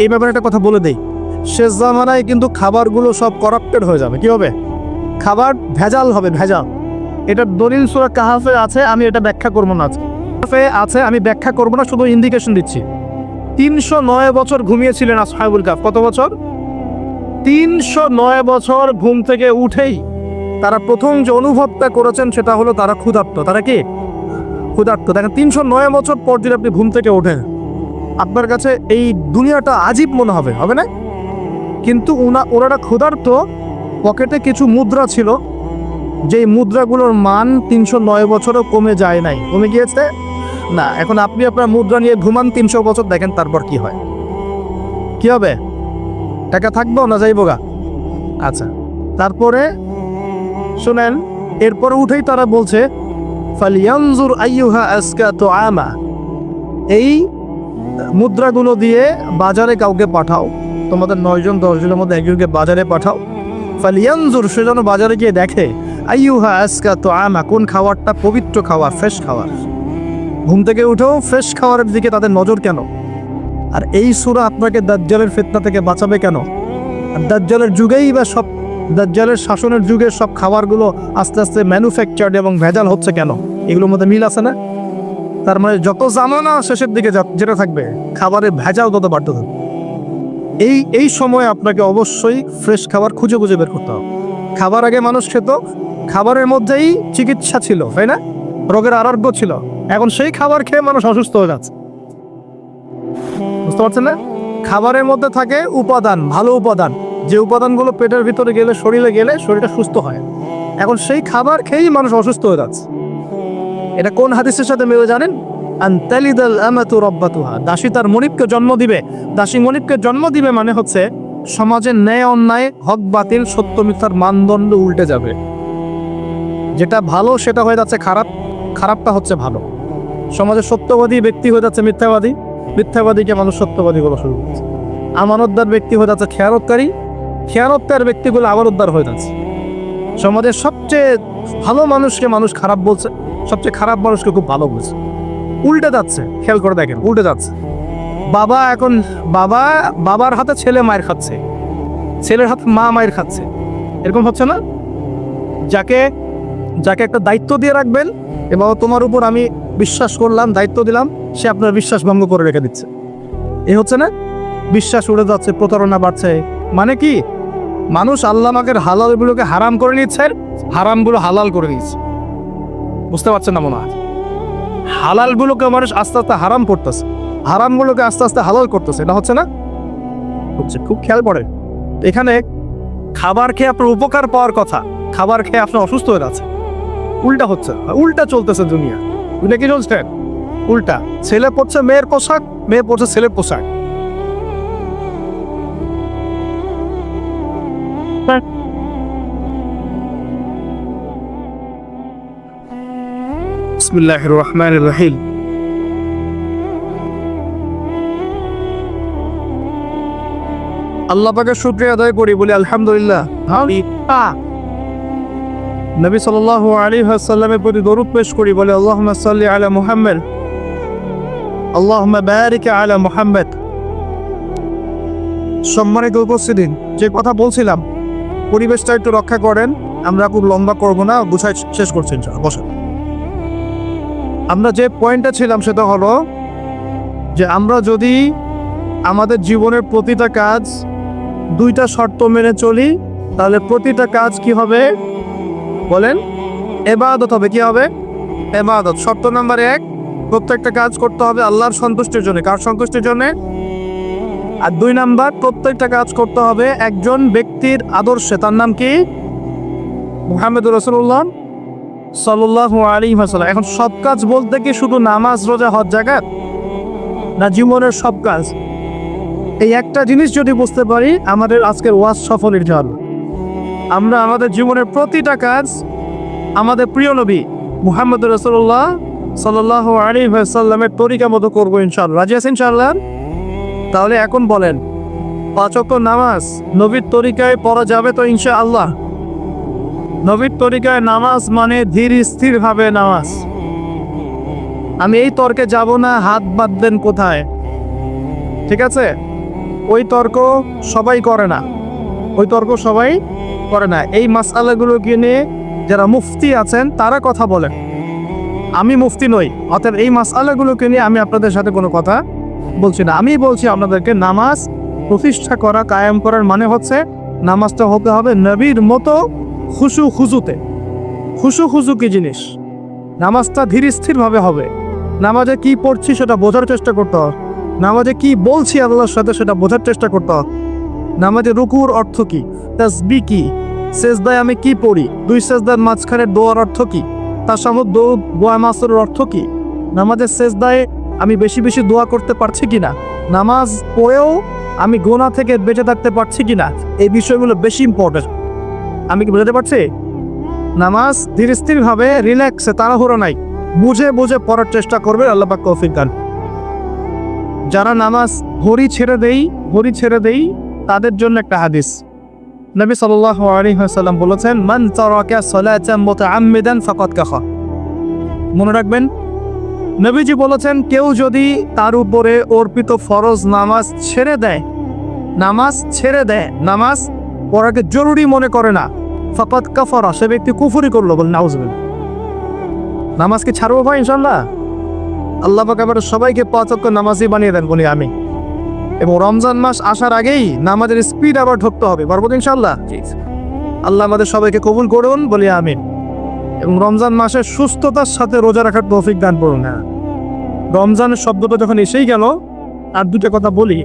এই ব্যাপারে একটা কথা বলে দেই, শেষ জামানায় কিন্তু খাবারগুলো সব করাপ্টেড হয়ে যাবে। কি হবে? খাবার ভেজাল হবে, ভেজাল। এটা দলিল সূরা কাহাফে আছে, আমি এটা ব্যাখ্যা করবো না আজকে। আছে আমি ব্যাখ্যা করবো না, শুধু ইন্ডিকেশন দিচ্ছি। 309 বছর ঘুমিয়েছিলেন আসহাবুল কাহফ। কত বছর? 309 বছর ঘুম থেকে উঠেই তারা প্রথম যে অনুভবটা করেছেন সেটা হলো তারা ক্ষুধার্ত। তারা কি ক্ষুধার্ত? দেখেন 309 বছর পর যদি আপনি ঘুম থেকে ওঠেন, আপনার কাছে এই দুনিয়াটা আজীব মনে হবে, হবে না? কিন্তু ওনারা ক্ষুধার্ত, পকেটে কিছু মুদ্রা ছিল, যেই মুদ্রাগুলোর মান 309 বছরও কমে যায় নাই। কমে গিয়েছে না। এখন আপনি আপনার মুদ্রা নিয়ে ঘুমান 300 বছর, দেখেন তারপর কি হয়। কি হবে? টাকা থাকবো না যাইবো গা? আচ্ছা, তারপরে শুনেন, এরপরে উঠেই তারা বলছে ফালিয়ানজুর আইয়ুহা আজকা তুআমা, এই মুদ্রাগুলো দিয়ে বাজারে কাউকে পাঠাও, তোমাদের 9 জন 10 জনের মধ্যে একজনকে বাজারে পাঠাও। ফালিয়ানজুর, সে যেন বাজারে গিয়ে দেখে আইয়ুহা আজকা তুআমা, কোন খাবারটা পবিত্র খাবার, ফ্রেশ খাবার। ঘুম থেকে উঠেও ফ্রেশ খাবারের দিকে তাদের নজর কেন? আর এই সূরা আপনাকে দাজ্জালের ফিতনা থেকে বাঁচাবে কেন? আর দাজ্জালের যুগেই বা সব, দাজ্জালের শাসনের যুগে সব খাবারগুলো আস্তে আস্তে ম্যানুফ্যাকচার্ড এবং ভেজাল হচ্ছে কেন? এগুলোর মধ্যে মিল আছে না? তার মানে যত জামানা শেষের দিকে যেটা থাকবে, খাবারের ভেজাল তত বাড়তে থাকবে। এই সময় আপনাকে অবশ্যই ফ্রেশ খাবার খুঁজে খুঁজে বের করতে হবে। খাবার আগে মানুষ খেত, খাবারের মধ্যেই চিকিৎসা ছিল, তাই না? রোগের আরোগ্য ছিল। এখন সেই খাবার খেয়ে মানুষ অসুস্থ হয়ে যাচ্ছে। বুঝতে পারছেন না? খাবারের মধ্যে থাকে উপাদান, ভালো উপাদান, যে উপাদানগুলো পেটের ভিতরে গেলে, শরীরে গেলে শরীরটা সুস্থ হয়। এখন সেই খাবার খেয়েই মানুষ অসুস্থ হয়ে যাচ্ছে। এটা কোন হাদিসের সাথে মিলে জানেন? আনতালিদাল আমাতু রাব্বাতুহা, দাসী তার মনিবকে জন্ম দিবে। দাসী মনিবকে জন্ম দিবে মানে হচ্ছে সমাজের ন্যায় অন্যায়, হক বাতিল, সত্য মিথ্যার মানদণ্ড উল্টে যাবে। যেটা ভালো সেটা হয়ে যাচ্ছে খারাপ, খারাপটা হচ্ছে ভালো। সমাজের সত্যবাদী ব্যক্তি হয়ে যাচ্ছে মিথ্যাবাদী, মিথ্যাবাদীকে মানুষ সত্যবাদী বলা শুরু করছে। আমানতদার ব্যক্তি হয়ে যাচ্ছে খেয়ানতকারী, খেয়ানতকার ব্যক্তিগুলো আমানতদার হয়ে যাচ্ছে। সমাজের সবচেয়ে ভালো মানুষকে মানুষ খারাপ বলছে, সবচেয়ে খারাপ মানুষকে খুব ভালো বলছে। উল্টে যাচ্ছে, খেয়াল করে দেখেন, উল্টে যাচ্ছে। বাবা এখন বাবার হাতে ছেলে মায়ের খাচ্ছে, ছেলের হাতে মা মায়ের খাচ্ছে, এরকম হচ্ছে না? যাকে একটা দায়িত্ব দিয়ে রাখবেন, এবং তোমার উপর আমি বিশ্বাস করলাম, দায়িত্ব দিলাম, সে আপনার বিশ্বাস ভঙ্গ করে রেখে দিচ্ছে। এ হচ্ছে না? বিশ্বাস উড়ে যাচ্ছে, প্রতারণা বাড়ছে। মানে কি? মানুষ আল্লাহ পাকের হালালগুলোকে হারাম করে নিচ্ছে, হারামগুলো হালাল করে নিচ্ছে। বুঝতে পারছেন না মনে হয়? হালালগুলোকে মানুষ আস্তে আস্তে হারাম করতেছে, হারামগুলোকে আস্তে আস্তে হালাল করতেছে। এটা হচ্ছে না? হচ্ছে। খুব খেয়াল করে, এখানে খাবার খেয়ে আপনার উপকার পাওয়ার কথা, খাবার খেয়ে আপনি অসুস্থ হয়ে যাচ্ছে। উল্টা হচ্ছে, উল্টা চলতেছে দুনিয়া। দুনিয়া কি চলছে? উল্টা। ছেলে পড়ছে মেয়ের পোশাক, মেয়ে পড়ছে ছেলের পোশাক। বিসমিল্লাহির রহমানির রহিম। আল্লাহ পাকের শুকরিয়া আদায় করি, বলি আলহামদুলিল্লাহ। নবী সাল্লাল্লাহু আলাইহি ওয়াসাল্লামের প্রতি দরুদ পেশ করি, বলে আল্লাহুম্মা সাল্লি আলা মুহাম্মদ, আল্লাহুম্মা বারিক আলা মুহাম্মদ। সম্মানিত উপস্থিতি, যে কথা বলছিলাম, পরিবেশটা একটু রক্ষা করেন। আমরা খুব লম্বা করব না, গুছাই শেষ করছি ইনশাআল্লাহ। বসেন। আমরা যে পয়েন্টটা ছিলাম সেটা হলো যে আমরা যদি আমাদের জীবনের প্রতিটা কাজ 2টা শর্ত মেনে চলি, তাহলে প্রতিটা কাজ কি হবে বলেন? ইবাদত হবে। কি হবে? ইবাদত। শর্ত নাম্বার 1, প্রত্যেকটা কাজ করতে হবে আল্লাহর সন্তুষ্টির জন্য। কার সন্তুষ্টির জন্য? আর 2 নাম্বার, প্রত্যেকটা কাজ করতে হবে একজন ব্যক্তির আদর্শে। তার নাম কি? মুহাম্মদুর রাসূলুল্লাহ সাল্লাল্লাহু আলাইহি ওয়াসাল্লাম। এখন সব কাজ বলতে কি শুধু নামাজ, রোজা, হজ, যাকাত, না জীবনের সব কাজ? এই একটা জিনিস যদি বুঝতে পারি, আমাদের আজকের ওয়াজ সফলের জল। আমরা আমাদের জীবনের প্রতিটা কাজ আমাদের প্রিয় নবী মুহাম্মদ রাসূলুল্লাহ সাল্লাল্লাহু আলাইহি ওয়াসাল্লামের তরিকা মতো করবো ইনশাআল্লাহ। রাজি আছেন ইনশাআল্লাহ? তাহলে এখন বলেন, 5 ওয়াক্ত নামাজ নবীর তরিকায় পড়া যাবে তো ইনশাআল্লাহ? নবীর তরিকায় নামাজ মানে ধীর স্থিরভাবে নামাজ। আমি এই তর্কে যাব না, হাত বাঁধবেন কোথায়, ঠিক আছে? ওই তর্ক সবাই করে না, ওই তর্ক সবাই করে না। এই মাসআলাগুলোকে নিয়ে যারা মুফতি আছেন তারা কথা বলেন, আমি মুফতি নই, অতএব এই মাসআলাগুলোকে নিয়ে আমি আপনাদের সাথে কোনো কথা বলছি না। আমি বলছি আপনাদেরকে, নামাজ প্রতিষ্ঠা করা, কায়েম করার মানে হচ্ছে নামাজটা হতে হবে নবীর মতো খুশু খুজুতে। খুশু খুজু কি জিনিস? নামাজটা ধীর স্থিরভাবে হবে। নামাজে কি পড়ছি সেটা বোঝার চেষ্টা করতে হবে, নামাজে কি বলছি আল্লাহর সাথে সেটা বোঝার চেষ্টা করতে হবে। নামাজে রুকুর অর্থ কি, তাসবিহ কি, সেজদায় আমি কি পড়ি, 2 সেজদার মাঝখানে দোয়ার অর্থ কি, তার সামনে দোয়া মাসুরের অর্থ কি, নামাজের সেজদায় আমি বেশি বেশি দোয়া করতে পারছি কিনা, নামাজ পড়েও আমি গুনাহ থেকে বেঁচে থাকতে পারছি কিনা, এই বিষয়গুলো বেশি ইম্পর্টেন্ট। আমি কি বুঝাতে পারছি? নামাজ ধীর স্থিরভাবে, রিল্যাক্সে, তাড়াহুড়ো নাই, বুঝে বুঝে পড়ার চেষ্টা করবে। আল্লাহ পাক তৌফিক দান। যারা নামাজ ঘড়ি ছেড়ে দেই তাদের জন্য একটা হাদিস। নবী সাল্লাল্লাহু আলাইহি ওয়াসাল্লাম বলেছেন, মান তারাকা সালাতান মুতাআম্মিদান ফাকাদ কাফা। মনে রাখবেন, নবীজি বলেছেন, কেউ যদি তার উপরে অর্পিত ফরজ নামাজ ছেড়ে দেয়, নামাজ পড়াকে জরুরি মনে করে না, ফাকাদ কাফারা, সে ব্যক্তি কুফরি করলো। বল নাউজুবিল্লাহ। নামাজ কি ছাড়বো ভাই ইনশাআল্লাহ? আল্লাহ পাক এবারে সবাইকে 5 ওয়াক্ত নামাজি বানিয়ে দেন বলি আমি। এবং রমজান মাস আসার আগেই নামাজের স্পিড আবার ঢুকতে হবে, পারবো ইনশাআল্লাহ? আল্লাহ আমাদের সবাইকে কবুল করুন বলি আমিন। এবং রমজান মাসে সুস্থতার সাথে রোজা রাখার তৌফিক দান করুন। হ্যাঁ, রমজানের শব্দটা যখন এসেই গেল, আর দুটো কথা বলি।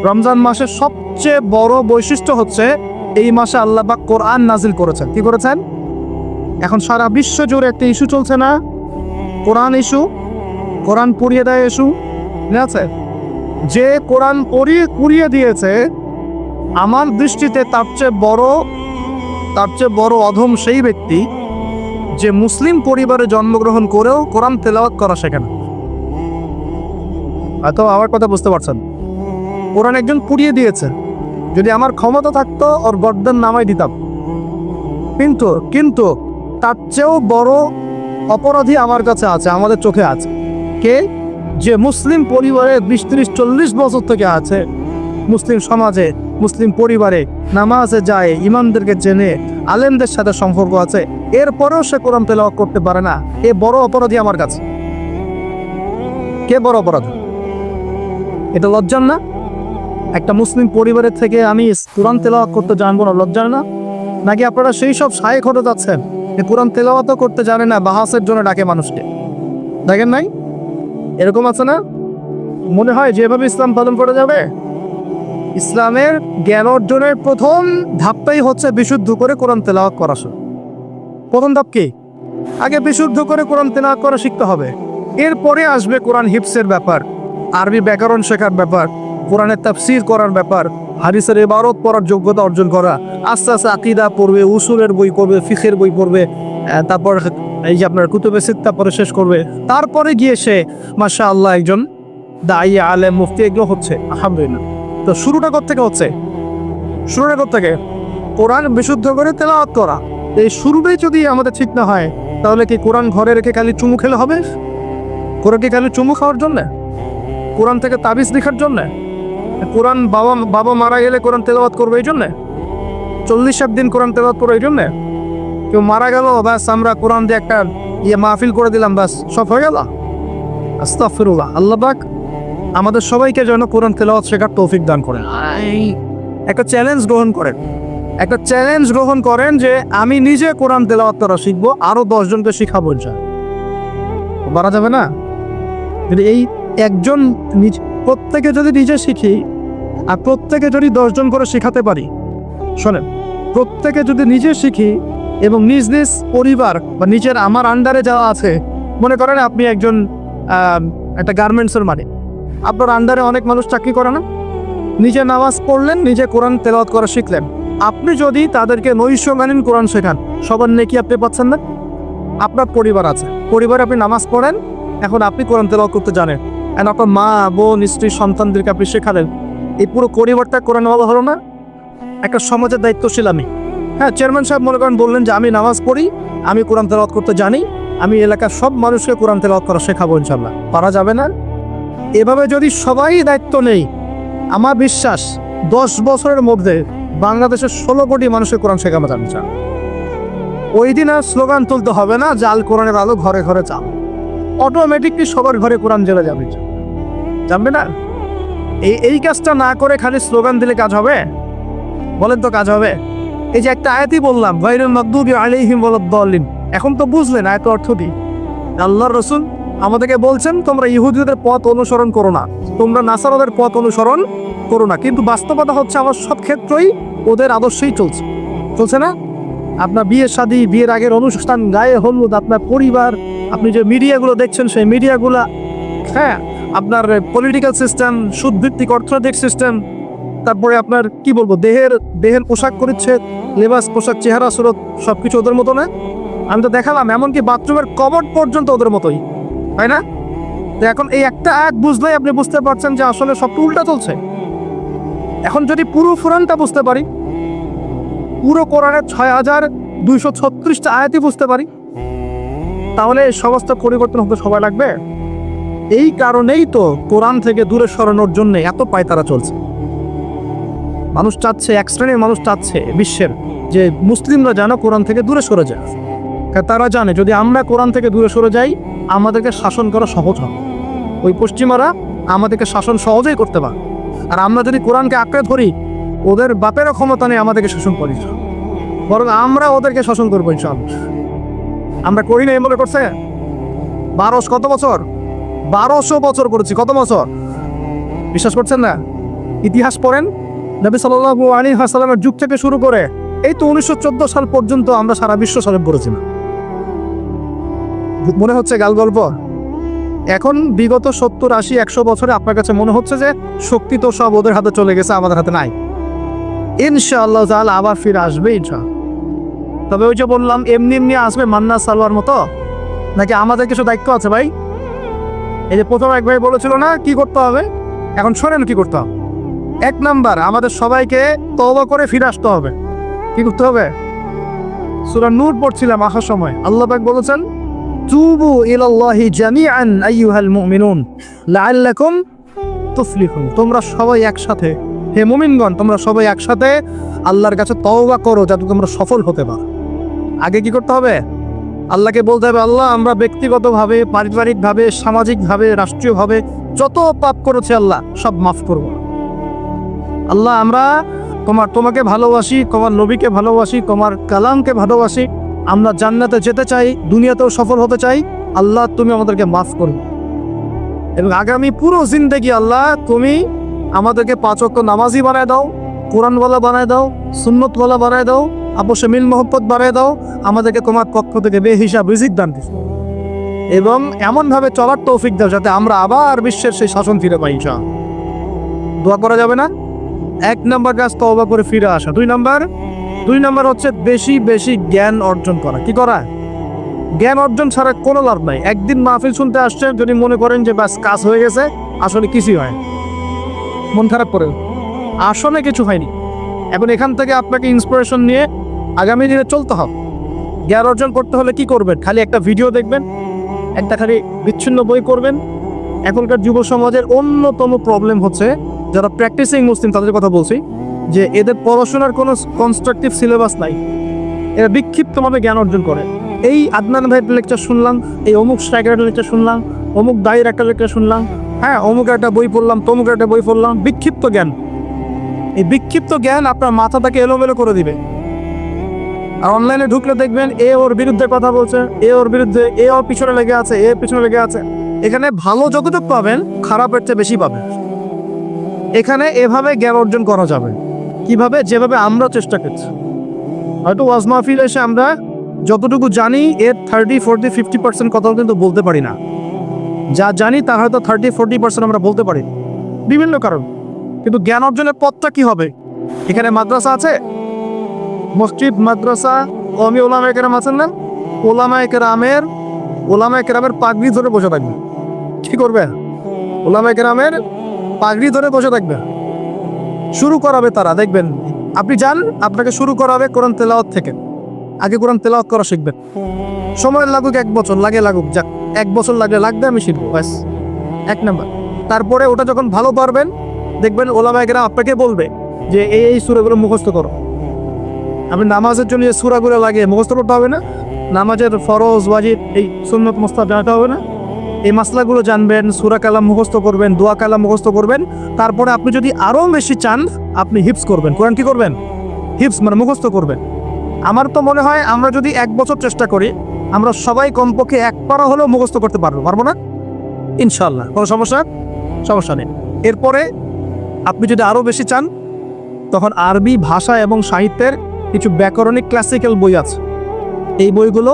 রমজান মাসের সবচেয়ে বড় বৈশিষ্ট্য হচ্ছে এই মাসে আল্লাহ পাক কোরআন নাজিল করেছেন। কি করেছেন? এখন সারা বিশ্ব জুড়ে একটা ইস্যু চলছে না, কোরআন ইস্যু, কোরআন পুড়িয়ে দেয় ইস্যু, ঠিক আছে? যে কোরআন পুড়িয়ে দিয়েছে, আমার দৃষ্টিতে তার চেয়ে বড় অধম সেই ব্যক্তি যে মুসলিম পরিবারে জন্মগ্রহণ করেও কোরআন তেলাওয়াত করা শেখে না। হয়তো আমার কথা বুঝতে পারছেন। কোরআন একজন পুড়িয়ে দিয়েছে, যদি আমার ক্ষমতা থাকতো ওর গর্দান নামাই দিতাম, কিন্তু তার চেয়েও বড় অপরাধী আমার কাছে আছে, আমাদের চোখে আছে। কে? যে মুসলিম পরিবারে 20, 30, 40 বছর থেকে আছে, মুসলিম সমাজে, মুসলিম পরিবারে নামাজে যায়, ইমামদেরকে চেনে, আলেমদের সাথে সম্পর্ক আছে, এরপরেও সে কোরআন তেলাওয়াত করতে পারে না। এ বড় অপরাধী আমার কাছে। কে বড় অপরাধী? এটা লজ্জার না? একটা মুসলিম পরিবারের থেকে আমি কোরআন তেলাওয়াত করতে জানবো না, লজ্জার না? নাকি আপনারা সেই সব শায়েখ হতে যাচ্ছেন যে কোরআন তেলাওয়াতও করতে জানে না, বাহাসের জন্য ডাকে মানুষকে? দেখেন নাই এরকম আছে না? মনে হয় যেভাবে ইসলাম পালন করা যাবে। ইসলামের জ্ঞান অর্জনের প্রথম ধাপটাই হচ্ছে বিশুদ্ধ করে কোরআন তেলাওয়াত করা। প্রথম ধাপ কি? আগে বিশুদ্ধ করে কোরআন তেলাওয়াত করা শিখতে হবে, এরপরে আসবে কোরআন হিফসের ব্যাপার, আরবি ব্যাকরণ শেখার ব্যাপার, কোরআনের তাফসীর করার ব্যাপার, হাদিসের ইবারত পড়ার যোগ্যতা অর্জন করা, আস্তে আস্তে আকীদা পড়বে, উসুলের বই পড়বে, ফিকহের বই পড়বে, তারপর এই যে আপনার কুতুবে সিত্তা পড়ে শেষ করবে, তারপরে গিয়ে সে মাশাআল্লাহ একজন দাঈ, আলেম, মুফতি এগুলো হচ্ছে। আলহামদুলিল্লাহ। তো শুরুটা কোত্থেকে হচ্ছে? কোরআন বিশুদ্ধ করে তেলাওয়াত করা। এই শুরুটাই যদি আমাদের ঠিক না হয়, তাহলে কি কোরআন ঘরে রেখে খালি চুমু খেলে হবে? কোরআন কি খালি চুমু খাওয়ার জন্যে? কোরআন থেকে তাবিজ লেখার জন্যে? কোরআন বাবা মারা গেলে কোরআন তেলাওয়াত করবে এই জন্যে? 40 দিন কোরআন তেলাওয়াত করবে এই জন্যে? কেউ মারা গেল, ব্যাস আমরা কোরআন দিয়ে একটা মাহফিল করে দিলাম, ব্যাস সব হয়ে গেল? আস্তাগফিরুল্লাহ। আল্লাহ পাক আমাদের সবাইকে যেন কোরআন তেলাওয়াত শেখার তৌফিক দান করেন। একটা চ্যালেঞ্জ গ্রহণ করেন যে আমি নিজে কোরআন তেলাওয়াত করা শিখবো, আরো 10 জনকে শিখাবো। বাড়া যাবে না? এই একজন প্রত্যেকে যদি নিজে শিখি আর প্রত্যেকে যদি 10 জন করে শিখাতে পারি, শোনেন, প্রত্যেকে যদি নিজে শিখি, এবং নিজ নিজ পরিবার বা নিজের আমার আন্ডারে যাওয়া আছে, মনে করেন আপনি একজন একটা গার্মেন্টসের মালিক, আপনার আন্ডারে অনেক মানুষ চাকরি করে না, নিজে নামাজ পড়লেন, নিজে কোরআন তেলাওয়াত করা শিখলেন, আপনি যদি তাদেরকে নৈশকালীন কোরআন শেখান, সবার নেকি আপনি পাচ্ছেন না? আপনার পরিবার আছে, পরিবারে আপনি নামাজ পড়েন, এখন আপনি কোরআন তেলাওয়াত করতে জানেন, এখন আপনার মা, বোন, স্ত্রী, সন্তানদেরকে আপনি শেখালেন, এই পুরো পরিবারটা কোরআন ওয়ালা হলো না? একটা সমাজের দায়িত্বশীল আমি। হ্যাঁ, চেয়ারম্যান সাহেব মনে করেন বললেন যে আমি নামাজ পড়ি, আমি কোরআন তেলাওয়াত করতে জানি, আমি এলাকার সব মানুষকে কোরআন তেলাওয়াত করা শেখাবো ইনশাল্লাহ। পারা যাবে না? এভাবে যদি সবাই দায়িত্ব নেই, আমার বিশ্বাস 10 বছরের মধ্যে বাংলাদেশের 16 কোটি মানুষের কোরআন শেখানো যাবে। ওই দিন আর স্লোগান তুলতে হবে না, জাল কোরআনের আলো ঘরে ঘরে চাল, অটোমেটিকলি সবার ঘরে কোরআন জ্বলে যাবে। জানবে না? এই কাজটা না করে খালি স্লোগান দিলে কাজ হবে? বলেন তো কাজ হবে? এই যে একটা আয়াতই বললাম, গায়রুল মাগদুবি আলাইহিম ওয়ালাদ-দাল্লিন, এখন তো বুঝলেন আয়াত অর্থ কি? আল্লাহর রাসূল আমাদেরকে বলছেন তোমরা ইহুদিদের পথ অনুসরণ করো না, তোমরা নাসারাদের পথ অনুসরণ করো না, কিন্তু বাস্তবতা হচ্ছে আমার সব ক্ষেত্রেই ওদের আদর্শই চলছে না? আপনার বিয়ে শাদী, বিয়ের আগের অনুষ্ঠান, গায়ে হলুদ, আপনার পরিবার, আপনি যে মিডিয়াগুলো দেখছেন সেই মিডিয়াগুলো, হ্যাঁ, আপনার পলিটিক্যাল সিস্টেম, সুদভিত্তিক অর্থনৈতিক সিস্টেম, তারপরে আপনার কি বলবো, দেহের পোশাক পরিচ্ছেদ, লেবাস, পোশাক, চেহারা, সুরত, সবকিছু ওদের মতো না? আমি তো দেখালাম, এমনকি বাথরুমের কবর্ড পর্যন্ত ওদের মতোই, তাই না? তো এখন এই একটা আয়াত বুঝলেই আপনি বুঝতে পারছেন যে আসলে সব উল্টা চলছে। এখন যদি পুরো কোরআনটা বুঝতে পারি, পুরো কোরআনের 6236টা আয়াতই বুঝতে পারি, তাহলে এই সমস্ত পরিবর্তন হতে সময় লাগবে? এই কারণেই তো কোরআন থেকে দূরে সরানোর জন্য এত পায়তারা চলছে। মানুষ চাচ্ছে, এক শ্রেণীর মানুষ চাচ্ছে বিশ্বের যে মুসলিমরা যেন কোরআন থেকে দূরে সরে যায়। তারা জানে যদি আমরা কোরআন থেকে দূরে সরে যাই, আমাদেরকে শাসন করা সহজ হবে। ওই পশ্চিমারা আমাদেরকে শাসন সহজেই করতে পারে, আর আমরা যদি কোরআনকে আঁকড়ে ধরি, ওদের বাপেরও ক্ষমতা নেই আমাদেরকে শাসন করি, বরং আমরা ওদেরকে শাসন করবো ইনশাআল্লাহ। আমরা করি না, মনে করছে 1200 বছর 1200 বছর করেছি। কত বছর? বিশ্বাস করছেন না? ইতিহাস পড়েন, নবী সাল্লাল্লাহু আলাইহি ওয়াসাল্লামের যুগ থেকে শুরু করে এই তো 1914 সাল পর্যন্ত আমরা সারা বিশ্ব সালেম পড়েছি না। মনে হচ্ছে গাল গল্প। এখন বিগত 70, 80, 100 বছরে আপনার কাছে মনে হচ্ছে যে শক্তি তো সব ওদের হাতে চলে গেছে, আমাদের হাতে নাই। ইনশাআল্লাহ তাআলা আবার ফিরে আসবে ইনশাআল্লাহ। তবে ওই যে বললাম, এমনি আসবে মান্না সালোয়ার মতো, নাকি আমাদের কিছু দায়িত্ব আছে ভাই? এই যে প্রথম এক ভাই বলেছিল না কি করতে হবে, এখন শোনেন কি করতে হবে। 1 নাম্বার, আমাদের সবাইকে তওবা করে ফিরে আসতে হবে। কি করতে হবে? সূরা নূর পড়ছিলাম আসার সময়, আল্লাহ পাক বলেছেন, তুবু ইলাল্লাহি জামিআন আইয়ুহাল মুমিনুন লাআল্লাকুম তুফলিহুন। তোমরা সবাই একসাথে, হে মুমিনগণ, তোমরা সবাই একসাথে আল্লাহর কাছে তওবা করো যাতে তোমরা সফল হতে পারো। আগে কি করতে হবে? আল্লাহকে বলতে হবে, আল্লাহ আমরা ব্যক্তিগতভাবে, পারিবারিকভাবে, সামাজিকভাবে, রাষ্ট্রীয়ভাবে যত পাপ করেছি আল্লাহ সব মাফ করব। আল্লাহ আমরা তোমাকে ভালোবাসি, তোমার নবীকে ভালোবাসি, তোমার কালামকে ভালোবাসি, আমরা জান্নাতে যেতে চাই, দুনিয়াতেও সফল হতে চাই, আল্লাহ তুমি আমাদেরকে মাফ করো। এবং আগামী পুরো জিন্দেগি আল্লাহ তুমি আমাদেরকে 5 ওয়াক্ত নামাজি বানায় দাও, কোরআনওয়ালা বানায় দাও, সুন্নতওয়ালা বানায় দাও, আপসে মিল মহব্বত বানায় দাও, আমাদেরকে তোমার পক্ষ থেকে বেহিসাব রিজিক দান দিও, এবং এমনভাবে চলার তৌফিক দাও যাতে আমরা আবার বিশ্বের সেই শাসন ফিরে পাই। দোয়া করা যাবে না? 1 নাম্বার কাজ তওবা করে ফিরে আসা। 2 নাম্বার হচ্ছে বেশি বেশি জ্ঞান অর্জন করা। কি করা? জ্ঞান অর্জন ছাড়া কোনো লাভ নাই। একদিন মাহফিল শুনতে আসছেন, যদি মনে করেন যে বাস কাজ হয়ে গেছে, আসলে কিছুই হয়, মন খারাপ করে, আসলে কিছু হয়নি। এখন এখান থেকে আপনাকে ইন্সপিরেশন নিয়ে আগামী দিনে চলতে হবে। জ্ঞান অর্জন করতে হলে কি করবেন? খালি একটা ভিডিও দেখবেন, একটা খালি বিচ্ছিন্ন বই করবেন। এখনকার যুব সমাজের অন্যতম প্রবলেম হচ্ছে, যারা প্র্যাকটিসিং মুসলিম তাদের কথা বলছি, যে এদের পড়াশোনার কোনো কনস্ট্রাকটিভ সিলেবাস নাই, এরা বিক্ষিপ্তভাবে জ্ঞান অর্জন করে। এই আদনান ভাইয়ের লেকচার শুনলাম, এই অমুক স্ট্রাইকারের লেকচার শুনলাম, অমুক দায়ের একটা লেকচার শুনলাম, হ্যাঁ অমুক একটা বই পড়লাম, তমুক একটা বই পড়লাম, বিক্ষিপ্ত জ্ঞান। এই বিক্ষিপ্ত জ্ঞান আপনার মাথাটাকে এলোমেলো করে দিবে। আর অনলাইনে ঢুকলে দেখবেন এ ওর বিরুদ্ধে কথা বলছে, এ ওর বিরুদ্ধে, এ ওর পিছনে লেগে আছে, এ পিছনে লেগে আছে। এখানে ভালো যতটুকু পাবেন, খারাপের চেয়ে বেশি পাবেন। এখানে এভাবে জ্ঞান অর্জন করা যাবে। কিভাবে? যেভাবে আমরা চেষ্টা করছি। হয়তো ওয়াজ মাহফিল এসে আমরা যতটুকু জানি এর 30-40-50% কথাও কিন্তু বলতে পারি না। যা জানি তা হয়তো 30-40% আমরা বলতে পারি বিভিন্ন কারণ। কিন্তু জ্ঞান অর্জনের পথটা কি হবে? এখানে মাদ্রাসা আছে, মসজিদ মাদ্রাসা, কওমি ওলামায়ে কেরাম আছেন না? ওলামায়ে কেরামের পাগড়ি ধরে বসে থাকবে। কি করবে? ওলামায়ে কেরামের পাগড়ি ধরে বসে থাকবে। শুরু করাবে তারা, দেখবেন আপনি যান, আপনাকে শুরু করাবে কোরআন তেলাওয়াত থেকে। আগে কোরআন তেলাওয়াত করা শিখবেন। সময় লাগুক 1 বছর, লাগুক, যাক 1 বছর লাগবে, আমি শিখবো, ব্যাস 1 নাম্বার। তারপরে ওটা যখন ভালো পারবেন, দেখবেন ওলামায়ে কেরাম আপনাকে বলবে যে এই সূরাগুলো মুখস্থ করো। আপনি নামাজের জন্য যে সূরাগুলো লাগে মুখস্থ করতে হবে না? নামাজের ফরজ, ওয়াজিব, এই সুন্নত মুস্তাহাব জানতে হবে না? এই মাসলাগুলো জানবেন, সূরা কালাম মুখস্থ করবেন, দোয়া কালাম মুখস্থ করবেন। তারপরে আপনি যদি আরও বেশি চান, আপনি হিফজ করবেন। কোরআন কি করবেন? হিফজ মানে মুখস্থ করবেন। আমার তো মনে হয় আমরা যদি 1 বছর চেষ্টা করি, আমরা সবাই কমপক্ষে 1 পারা হলেও মুখস্থ করতে পারবো না? ইনশাআল্লাহ, কোনো সমস্যা নেই। এরপরে আপনি যদি আরও বেশি চান, তখন আরবি ভাষা এবং সাহিত্যের কিছু ব্যাকরণিক ক্লাসিক্যাল বই আছে। এই বইগুলো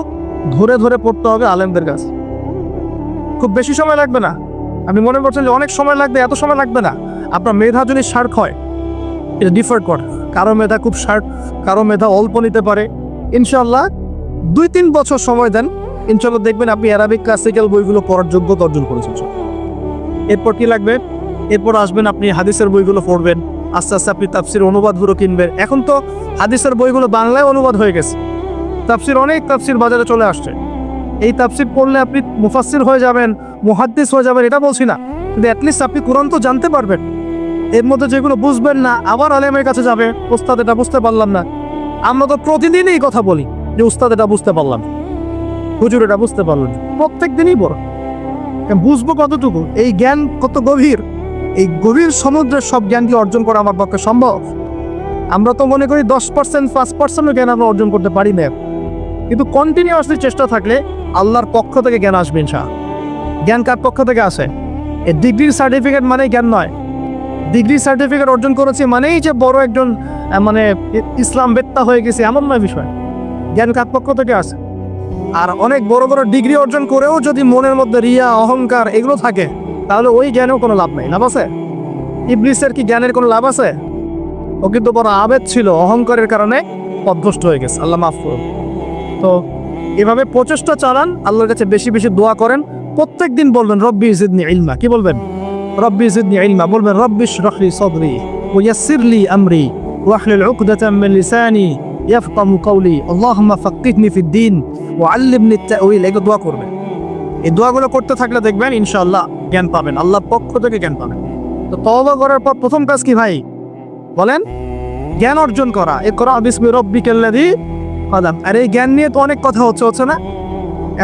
ধরে ধরে পড়তে হবে আলেমদের কাছে। খুব বেশি সময় লাগবে না। আপনি মনে করছেন যে অনেক সময় লাগবে, এত সময় লাগবে না। আপনার মেধা যদি শার্প হয়, এটা ডিফার করে। কারো মেধা খুব শার্প, কারো মেধা অল্প নিতে পারে। ইনশাআল্লাহ 2-3 বছর সময় দেন, ইনশাআল্লাহ দেখবেন আপনি অ্যারাবিক ক্লাসিক্যাল বইগুলো পড়ার যোগ্যতা অর্জন করেছেন। এরপর কি লাগবে? এরপর আসবেন আপনি হাদিসের বইগুলো পড়বেন। আস্তে আস্তে আপনি তাফসির অনুবাদগুলো কিনবেন। এখন তো হাদিসের বইগুলো বাংলায় অনুবাদ হয়ে গেছে। অনেক তাফসির বাজারে চলে আসছে। এই তাফসির পড়লে আপনি মুফাসসির হয়ে যাবেন, মুহাদ্দিস হয়ে যাবেন, এটা বলছি না, কিন্তু অ্যাটলিস্ট আপনি কোরআন তো জানতে পারবেন। এর মধ্যে যেগুলো বুঝবেন না, আবার আলেমের কাছে যাবে, ওস্তাদ এটা বুঝতে পারলাম না। আমরা তো প্রতিদিনই কথা বলি যে উস্তাদ এটা বুঝতে পারলাম, হুজুর এটা বুঝতে পারলাম। প্রত্যেক দিনই বড় বুঝবো কতটুকু, এই জ্ঞান কত গভীর, এই গভীর সমুদ্রের সব জ্ঞানকে অর্জন করা আমার পক্ষে সম্ভব? আমরা তো মনে করি 10%, 5% জ্ঞান আমরা অর্জন করতে পারি না। কিন্তু কন্টিনিউয়াসলি চেষ্টা থাকলে আল্লাহর পক্ষ থেকে জ্ঞান আসবে ইনশাআল্লাহ। জ্ঞান কার পক্ষ থেকে আসে? এই ডিগ্রির সার্টিফিকেট মানেই জ্ঞান নয়। ডিগ্রি সার্টিফিকেট অর্জন করেছি মানেই যে বড় একজন ইসলাম বেত্তা হয়ে গেছে, এমন নয় বিষয়। জ্ঞান কার পক্ষ থেকে আসে? আর অনেক বড় বড় ডিগ্রি অর্জন করেও যদি মনের মধ্যে রিয়া, অহংকার এগুলো থাকে, তাহলে ওই জ্ঞানেও কোনো লাভ নেই। লাভ আছে? ইবলিসের কি জ্ঞানের কোনো লাভ আছে? ও কিন্তু বড় আবেদ ছিল, অহংকারের কারণে পথভ্রষ্ট হয়ে গেছে। আল্লাহ মাফ করুন। তো এভাবে প্রচেষ্টা চালান, আল্লাহর কাছে বেশি বেশি দোয়া করেন। প্রত্যেক দিন বলবেন রব্বি জিদনি ইলমা। কি বলবেন? রব্বি জিদনি ইলমা। বলবেন রব্বি ইশরাহ লি সাদরি ওয়া ইয়াসসির লি আমরি ওয়াহলুল উকদাতাম মিন লিসানি ইয়াফকাহু কওলি আল্লাহুম্মা ফাক্কিহনি ফিদ-দীন ওয়া আল্লিমনি আত-তা'উইল। এগুলো দোয়া করবেন। এই দোয়াগুলো করতে থাকলে দেখবেন ইনশাআল্লাহ জ্ঞান পাবেন, আল্লাহর পক্ষ থেকে জ্ঞান পাবেন। তো তওবা করার পর প্রথম কাজ কি ভাই? বলেন, জ্ঞান অর্জন করা। ইকরা বিসমি রাব্বিকাল্লাযী খালাক। আর এই জ্ঞান নিয়ে তো অনেক কথা হচ্ছে না?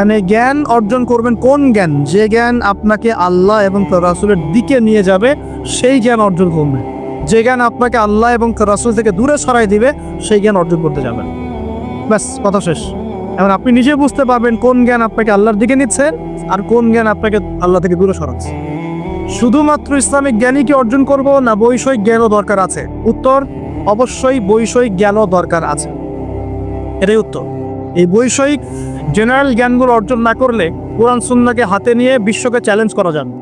এনে জ্ঞান অর্জন করবেন কোন জ্ঞান? যে জ্ঞান আপনাকে আল্লাহ এবং তার রাসূলের দিকে নিয়ে যাবে, সেই জ্ঞান অর্জন করবেন। যে জ্ঞান আপনাকে আল্লাহ এবং তার রাসূল থেকে দূরে সরাই দিবে, সেই জ্ঞান অর্জন করতে যাবেন। ব্যাস, কথা শেষ। এখন আপনি নিজে বুঝতে পারবেন কোন জ্ঞান আপনাকে আল্লাহর দিকে নিচ্ছে আর কোন জ্ঞান আপনাকে আল্লাহ থেকে দূরে সরাচ্ছে। শুধুমাত্র ইসলামিক জ্ঞানই কি অর্জন করব, না বৈষয়িক জ্ঞানও দরকার আছে? উত্তর, অবশ্যই বৈষয়িক জ্ঞানও দরকার আছে। এটাই উত্তর। এই বৈষয়িক জেনারেল জ্ঞানগুলো অর্জন না করলে কোরআন সুন্নাহকে হাতে নিয়ে বিশ্বকে চ্যালেঞ্জ করা যাবে।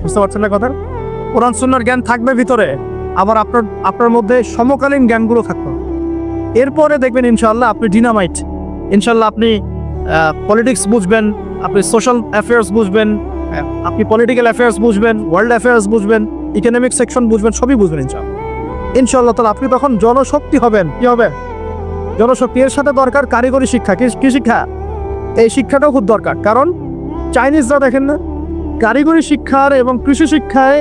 বুঝতে পারছেন না কথা? কোরআন সুন্নাহর জ্ঞান থাকবে ভিতরে, আবার আপনার মধ্যে সমকালীন জ্ঞানগুলো থাকবে। এরপরে দেখবেন ইনশাআল্লাহ আপনি ডিনামাইট। ইনশাআল্লাহ আপনি পলিটিক্স বুঝবেন, আপনি সোশ্যাল অ্যাফেয়ার্স বুঝবেন, আপনি পলিটিক্যাল অ্যাফেয়ার্স বুঝবেন, ওয়ার্ল্ড অ্যাফেয়ার্স বুঝবেন, ইকোনমিক সেকশন বুঝবেন, সবই বুঝবেন ইনশাআল্লাহ। তাহলে আপনি তখন জনশক্তি হবেন। কি হবে? জনশক্তি। এর সাথে দরকার কারিগরি শিক্ষা। কি শিক্ষা? এই শিক্ষাটাও খুব দরকার। কারণ চাইনিজরা দেখেন না, কারিগরি শিক্ষার এবং কৃষি শিক্ষায়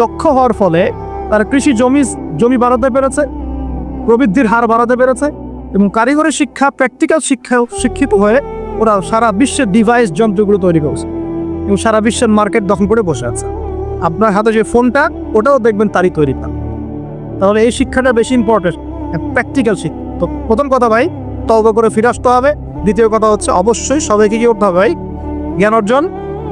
দক্ষ হওয়ার ফলে তারা কৃষি জমি বাড়াতে পেরেছে, প্রবৃদ্ধির হার বাড়াতে পেরেছে, এবং কারিগরি শিক্ষা, প্র্যাকটিক্যাল শিক্ষিত হয়ে ওরা সারা বিশ্বের ডিভাইস যন্ত্রগুলো তৈরি করেছে এবং সারা বিশ্বের মার্কেট দখল করে বসে আছে। আপনার হাতে যে ফোনটা, ওটাও দেখবেন তারই তৈরি। তাহলে এই শিক্ষাটা বেশি ইম্পর্টেন্ট, প্র্যাকটিক্যাল শিক্ষা। তো প্রথম কথা ভাই, তওবা করে ফিরে আসতে হবে। দ্বিতীয় কথা হচ্ছে অবশ্যই সবাইকে কি করতে হবে ভাই? জ্ঞান অর্জন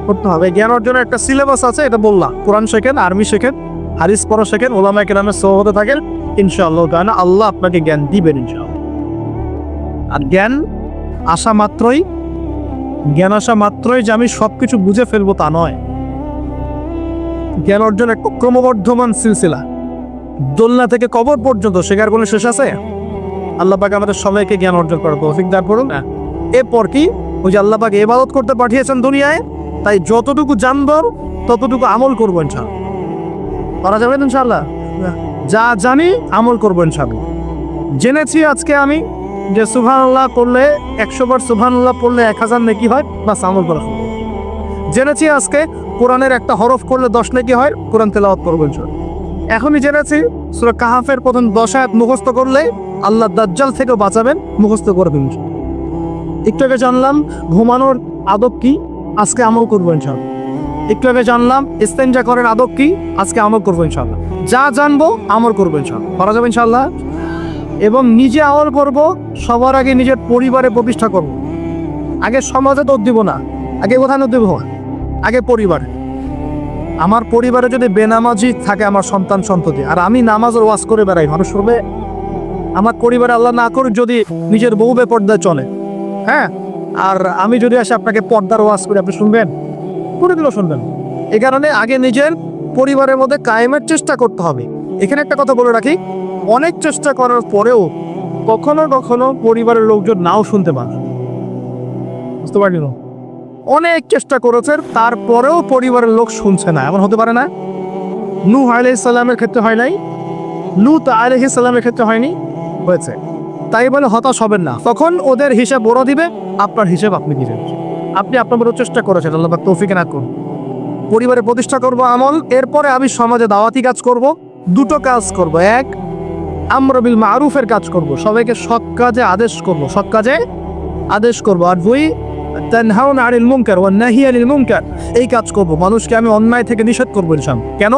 করতে হবে। জ্ঞান অর্জনের একটা সিলেবাস আছে, এটা বললাম। কোরআন শেখেন, আরবি শেখেন, হাদিস পড়া শেখেন, ওলামায়ে কেরামের সোহবতে থাকেন, ইনশাআল্লাহ তাআলা আল্লাহ আপনাকে জ্ঞান দিবেন ইনশাআল্লাহ। আর জ্ঞান আসা মাত্রই যে আমি সবকিছু বুঝে ফেলবো তা নয়। জ্ঞান অর্জন একটা ক্রমবর্ধমান সিলসিলা, দোলনা থেকে কবর পর্যন্ত শেখার কোনো শেষ আছে? আল্লাহ পাক আমাদের সবাইকে জ্ঞান অর্জন করার তৌফিক দান করুন। এরপর কি, ওই যে আল্লাহ পাক ইবাদত করতে পাঠিয়েছেন দুনিয়ায়, তাই যতটুকু জানবো ততটুকু আমল করবো ইনশাআল্লাহ। করা যাবে ইনশাআল্লাহ? যা জানি আমল করবো ইনশাআল্লাহ। জেনেছি আজকে আমি যে সুবহানাল্লাহ পড়লে 100 বার সুবহানাল্লাহ পড়লে 1000 নেকি হয়, বাস আমল করা হবে। জেনেছি আজকে কোরআনের একটা হরফ করলে 10 নেকি হয়, কোরআন তেলাওয়াত করবো ইনশাআল্লাহ। এখনই জেনেছি সূরা কাহাফের প্রথম 10 আয়াত মুখস্থ করলে আল্লাহ দাজ্জাল থেকে বাঁচাবেন, মুখস্থ করে দিন। একটু আগে জানলাম ঘুমানোর আদব কি, আজকে আমল করবো ইনশাআল্লাহ। একটু আগে জানলাম ইস্তেঞ্জা করার আদব কি, আজকে আমল করবো ইনশাআল্লাহ। যা জানবো আমল করবো ইনশাআল্লাহ, করা যাবে ইনশাআল্লাহ। এবং নিজে আমল করব, সবার আগে নিজের পরিবারে প্রতিষ্ঠা করব। আগে সমাজে দোষ দিব না, আগে কোথায় দেব? আগে পরিবারে। আমার পরিবারে যদি বেনামাজি থাকে আমার সন্তান সন্ততি, আর আমি নামাজের ওয়াজ করে বেড়াই, মানুষ শুনবে? আমার পরিবারে আল্লাহ না করুক যদি নিজের বউ বেপর্দায় চলে, হ্যাঁ, আর আমি যদি আসে আপনাকে পর্দার ওয়াজ করে, আপনি শুনবেন? করে দিলেও শুনবেন। এই কারণে আগে নিজের পরিবারের মধ্যে কায়েমের চেষ্টা করতে হবে। এখানে একটা কথা বলে রাখি, অনেক চেষ্টা করার পরেও কখনো কখনো পরিবারের লোকজন নাও শুনতে পারে, বুঝতে পারলেন? অনেক চেষ্টা করেছেন তারপরেও পরিবারের লোক শুনছে না, এমন হতে পারে না? নূহ আলাইহিস সালামের ক্ষেত্রে হয় নাই, লূত আলাইহিস সালামের ক্ষেত্রে হয়নি, হয়েছে। তাই বলে হতাশ হবেন না, তখন ওদের হিসাব ওরা দিবে, আপনার হিসাব আপনি দিবেন। আপনি আপনার বড় চেষ্টা করেছেন, আল্লাহ পাক তৌফিক না করুন। পরিবারে প্রতিষ্ঠা করব আমল, এরপরে আমি সমাজে দাওয়াতি কাজ করব। দুটো কাজ করব, এক আমর বিল মারুফের কাজ করব, সবাইকে সৎ কাজে আদেশ করব, সৎ কাজে আদেশ করব। আর দুই তানহাউনা আনিল মুনকার ওয়া নাহি আনিল মুনকার, এই কাজ করব, মানুষকে আমি অন্যায় থেকে নিষেধ করব ইনশাআল্লাহ। কেন?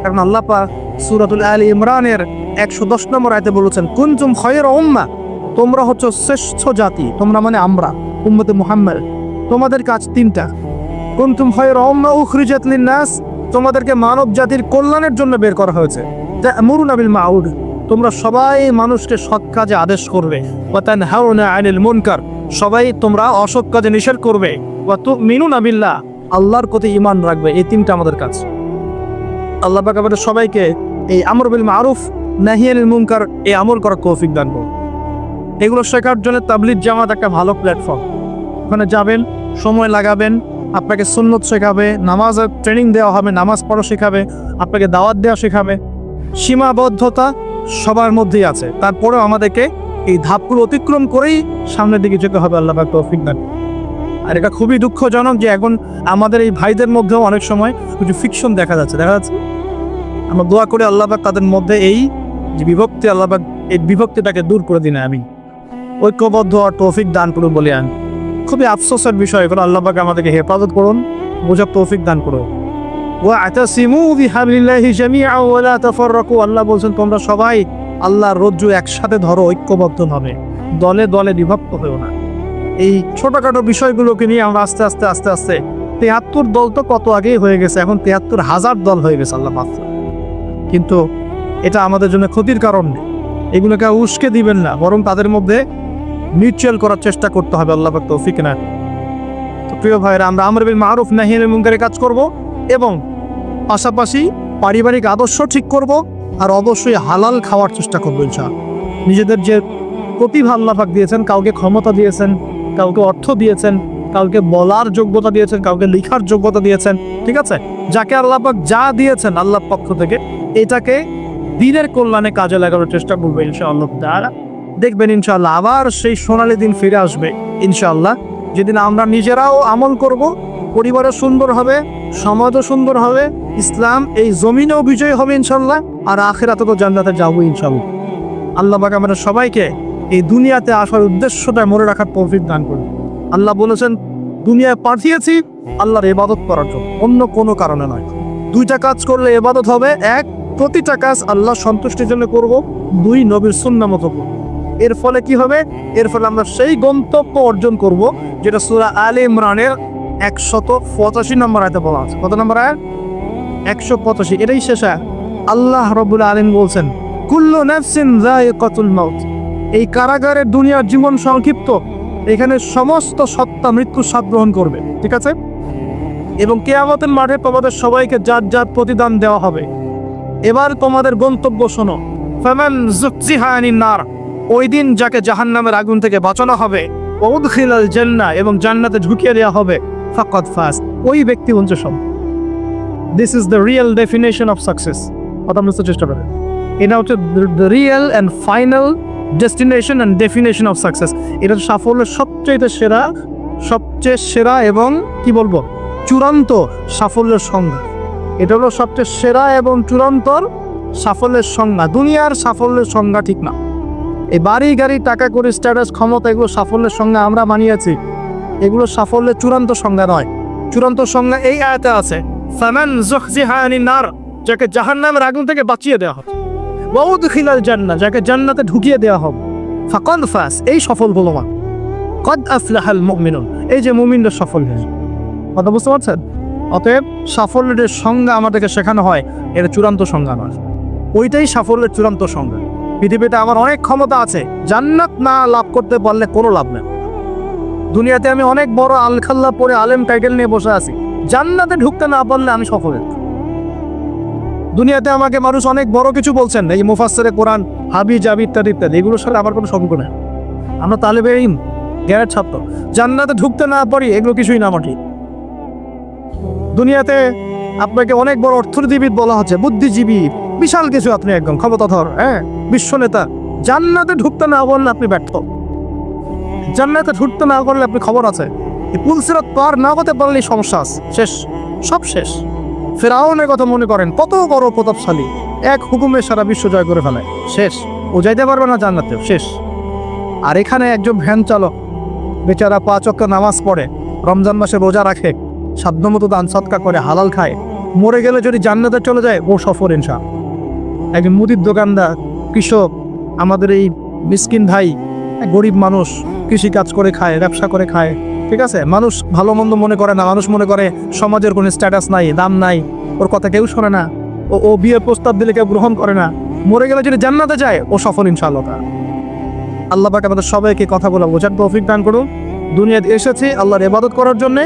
কারণ আল্লাহ পাক সূরাতুল আলী ইমরানের 110 নম্বর আয়াতে বলেছেন, কুনতুম খায়রা উম্মাহ, তোমরা হচ্ছে শ্রেষ্ঠ জাতি। তোমরা মানে আমরা, উম্মতে মুহাম্মদ। তোমাদের কাজ তিনটা। কুনতুম খায়রা উম্মাহ উখরিজাত লিন-নাস, তোমাদেরকে মানব জাতির কল্যাণের জন্য বের করা হয়েছে। তা'মুরুনা বিল মা'রুফ, তোমরা সবাই মানুষকে সৎ কাজে আদেশ করবে। ওয়া তানহাউনা আনিল মুনকার, সবাই তোমরা অসৎ কাজে নিষেধ করবে। ওয়া তু'মিনুনা বিল্লাহ, আল্লাহর প্রতি ঈমান রাখবে। এই তিনটা আমাদের কাজ। আল্লাহ পাক আমাদের সবাইকে এই আমর বিল মারুফ নাহি আনিল মুনকার এই আমল করার তৌফিক দান করুন। এগুলো শেখার জন্য তাবলীগ জামাত একটা ভালো প্ল্যাটফর্ম। ওখানে যাবেন, সময় লাগাবেন, আপনাকে সুন্নত শেখাবে, নামাজের ট্রেনিং দেওয়া হবে, নামাজ পড়া শেখাবে, আপনাকে দাওয়াত দেওয়া শেখাবে। সীমাবদ্ধতা সবার মধ্যেই আছে, তারপরেও আমাদেরকে এই ধাপগুলো অতিক্রম করেই সামনের দিকে যেতে হবে। আল্লাহ পাক তৌফিক দান। আর এটা খুবই দুঃখজনক যে এখন আমাদের এই ভাইদের মধ্যেও অনেক সময় কিছু ফিকশন দেখা যাচ্ছে। আমরা দোয়া করে আল্লাহ পাক তাদের মধ্যে এই যে বিভক্তি, আল্লাহ পাক এই বিভক্তিটাকে দূর করে দিন, আমি ঐক্যবদ্ধ আর তৌফিক দান করুন বলে আন। খুবই আফসোসের বিষয় এগুলো। আল্লাহ পাক আমাদেরকে হেফাজত করুন, বোঝার তৌফিক দান করুন। ওয়া'তাসিমু বিহাবলিল্লাহি জামিআন ওয়া লা তাফাররাকু, আল্লাহ বলছেন তোমরা সবাই আল্লাহর রজ্জু একসাথে ধরো, ঐক্যবদ্ধ হবে, দলে দলে বিভক্ত হয়েও না। এই ছোটখাটো বিষয়গুলোকে নিয়ে আমরা আস্তে আস্তে 73 দল তো কত আগেই হয়ে গেছে, এখন 73,000 দল হয়ে গেছে আল্লাহ মাফ। কিন্তু এটা আমাদের জন্য ক্ষতির কারণ নেই। এগুলোকে উস্কে দিবেন না, বরং তাদের মধ্যে মিউচুয়াল করার চেষ্টা করতে হবে। আল্লাহ পাক তৌফিক না। তো প্রিয় ভাইরা, আমরা আমর বিল মারুফ নাহি আনিল মুনকারের কাজ করব এবং পাশাপাশি পারিবারিক আদর্শ ঠিক করব, আর অবশ্যই হালাল খাওয়ার চেষ্টা করবো ইনশাআল্লাহ। নিজেদের যে প্রতিভা আল্লাহ পাক দিয়েছেন, কাউকে ক্ষমতা দিয়েছেন, কাউকে অর্থ দিয়েছেন, কাউকে বলার যোগ্যতা দিয়েছেন, কাউকে লেখার যোগ্যতা দিয়েছেন, ঠিক আছে? যাকে আল্লাহ পাক যা দিয়েছেন আল্লাহর পক্ষ থেকে, এটাকে দিনের কল্যাণে কাজে লাগানোর চেষ্টা করবো ইনশাআল্লাহ তাআলা। দেখবেন ইনশাআল্লাহ আবার সেই সোনালী দিন ফিরে আসবে ইনশাআল্লাহ, যেদিন আমরা নিজেরাও আমল করব, পরিবারও সুন্দর হবে, সমাজও সুন্দর হবে, ইসলাম এই জমিনেও বিজয় হবে ইনশাআল্লাহ, আর আখিরাতেও জান্নাতে যাবো ইনশাআল্লাহ। আল্লাহ পাক আমাদের সবাইকে এই দুনিয়াতে আসার উদ্দেশ্যটা মনে রাখার তৌফিক দান করুন। আল্লাহ বলেছেন দুনিয়ায় পাঠিয়েছি আল্লাহর ইবাদত করার জন্য, অন্য কোনো কারণে নয়। দুইটা কাজ করলে ইবাদত হবে, এক প্রতিটা কাজ আল্লাহ সন্তুষ্টির জন্য করব, দুই নবীর সুন্নাহ মতো করব। এর ফলে কি হবে? এর ফলে আমরা সেই গন্তব্য অর্জন করব যেটা সূরা আলে ইমরানের 185 নম্বর আয়াতে বলা আছে। কত নম্বর আয়াত? 185। এটাই শেষ আয়াত। আল্লাহ রাব্বুল আলামিন বলছেন কুল্লু নাফসিন যায়িকাতুল মাউত, এই কারাগারের দুনিয়ার জীবন সংক্ষিপ্ত, এখানে সমস্ত সত্তা মৃত্যুর স্বাদ গ্রহণ করবে, ঠিক আছে? এবং কিয়ামতের মাঠে তোমাদের সবাইকে জাত জাত প্রতিদান দেওয়া হবে। এবার তোমাদের গন্তব্য শোনো। ফামান যুকজিহা আনিন নার, ওই দিন যাকে জাহান্নামের আগুন থেকে বাঁচানো হবে, উদখিলাল জান্নাহ, এবং জান্নাতে ঢুকিয়ে দেওয়া হবে, ফাকাদ ফাজ, ওই ব্যক্তি হচ্ছে সফল। This is the real definition of success. কথা বুঝতে চেষ্টা করেন, এটা হচ্ছে the real and final destination and definition of success. এটা সাফল্যের সবচেয়ে সেরা এবং কি বলবো, চূড়ান্ত সাফল্যের সংজ্ঞা। এটা হলো সবচেয়ে সেরা এবং চূড়ান্ত সাফল্যের সংজ্ঞা। দুনিয়ার সাফল্যের সংজ্ঞা ঠিক না। এই বাড়ি গাড়ি টাকা করে স্ট্যাটাস ক্ষমতা, এগুলো সাফল্যের সংজ্ঞা আমরা বানিয়েছি। এগুলো সাফল্যের চূড়ান্ত সংজ্ঞা নয়। চূড়ান্ত সংজ্ঞা এই আয়াতে আছে, ফামান যুকজিহা আনিন নার, যাকে জাহান্নামের আগুন থেকে বাঁচিয়ে দেওয়া হবে, ওয়া উদখিলাল জান্নাহ, যাকে জান্নাতে ঢুকিয়ে দেওয়া হবে, ফাকাদ ফাজ, এই সফল হলো মা। কদ আফলাহাল মুমিনুন, এই যে মুমিনরা সফল হয়েছে। কথা বুঝতে পারছেন? অতএব সাফল্যের সংজ্ঞা আমাদেরকে শেখানো হয়, এটা চূড়ান্ত সংজ্ঞা নয়, ওইটাই সাফল্যের চূড়ান্ত সংজ্ঞা। পৃথিবীতে আমার অনেক ক্ষমতা আছে, জান্নাত না লাভ করতে পারলে কোনো লাভ নেই। দুনিয়াতে আমি অনেক বড় আলখাল্লা পরে আলেম টাইটেল নিয়ে বসে আছি, জান্নাতে ঢুকতে না পারলে আমি সফল। দুনিয়াতে আমাকে মানুষ অনেক বড় কিছু বলছেন, এই মুফাসসিরে কোরআন, হাবি জাবি ইত্যাদি ইত্যাদি, এগুলোর সাথে আমার কোনো সম্পর্ক নেই। আমরা তালেবে ইলম, জ্ঞানের ছাত্র, জান্নাতে ঢুকতে না পারি, এগুলো কিছুই না মাটি। দুনিয়াতে আপনাকে অনেক বড় অর্থনীতিবিদ বলা হচ্ছে, বুদ্ধিজীবী, বিশাল কিছু, আপনি একদম ক্ষমতাধর, বিশ্ব নেতা, জান্নাতে ঢুকতে না পারলে আপনি ব্যর্থ। জান্নাতে ঢুকতে না পারলে আপনি খবর আছে, এই পুলসিরাত পার না হতে পারলেই সমস্যা আছে, শেষ, সব শেষ। ফেরাউনের কথা মনে করেন, কত বড় প্রতাপশালী, এক হুকুমে সারা বিশ্ব জয় করে ফেলে, শেষ, ও যাইতে পারবে না জান্নাতেও, শেষ। আর এখানে একজন ভ্যান চালক বেচারা 5 ওয়াক্ত নামাজ পড়ে, রমজান মাসে রোজা রাখে, সাধ্যমতো দান সৎকা করে, হালাল খায়, মরে গেলে যদি জান্নাতে চলে যায়, ও সফল ইনশাআল্লাহ। একজন মুদির দোকানদার, কৃষক, আমাদের এই মিসকিন ভাই, গরিব মানুষ, কৃষি কাজ করে খায়, ব্যবসা করে খায়, ঠিক আছে? মানুষ ভালো মন্দ মনে করে না, মানুষ মনে করে সমাজের কোনো স্ট্যাটাস নাই, দাম নাই, ওর কথা কেউ শোনে না, ও বিয়ের প্রস্তাব দিলে কেউ গ্রহণ করে না, মরে গেলে যদি জান্নাতে যায়, ও সফল ইনশাআল্লাহ। আল্লাহ পাক আমাদের সবাইকে কথা বলা বোঝার তৌফিক দান করুন। দুনিয়াতে এসেছি আল্লাহর ইবাদত করার জন্যে।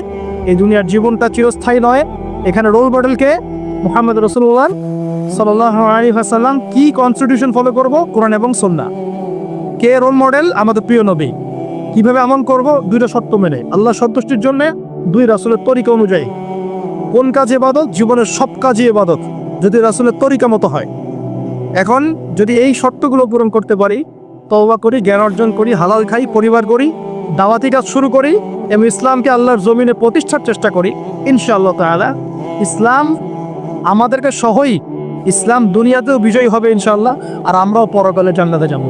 এই দুনিয়ার জীবনটা চিরস্থায়ী নয়। এখানে রোল মডেলকে মুহাম্মদ রাসূলুল্লাহ সাল্লাল্লাহু আলাইহি ওয়াসাল্লাম কি কনস্টিটিউশন ফলো করব, কোরআন এবং সুন্নাহ। কে রোল মডেল? আমাদের প্রিয় নবী। কিভাবে আমল করব? 2টা শর্ত মেনে, আল্লাহ সন্তুষ্টির জন্য 2 রাসূলের তরিকা অনুযায়ী। কোন কাজ ইবাদত? জীবনের সব কাজই ইবাদত, যদি রাসূলের তরিকা মতো হয়। এখন যদি এই শর্তগুলো পূরণ করতে পারি, তওবা করি, জ্ঞান অর্জন করি, হালাল খাই, পরিবার করি, দাওয়াতি কাজ শুরু করি এবং ইসলামকে আল্লাহর জমিনে প্রতিষ্ঠার চেষ্টা করি, ইনশাআল্লাহ তাআলা ইসলাম আমাদেরকে সহই, ইসলাম দুনিয়াতেও বিজয়ী হবে ইনশাআল্লাহ, আর আমরাও পরকালে জান্নাতে যাব।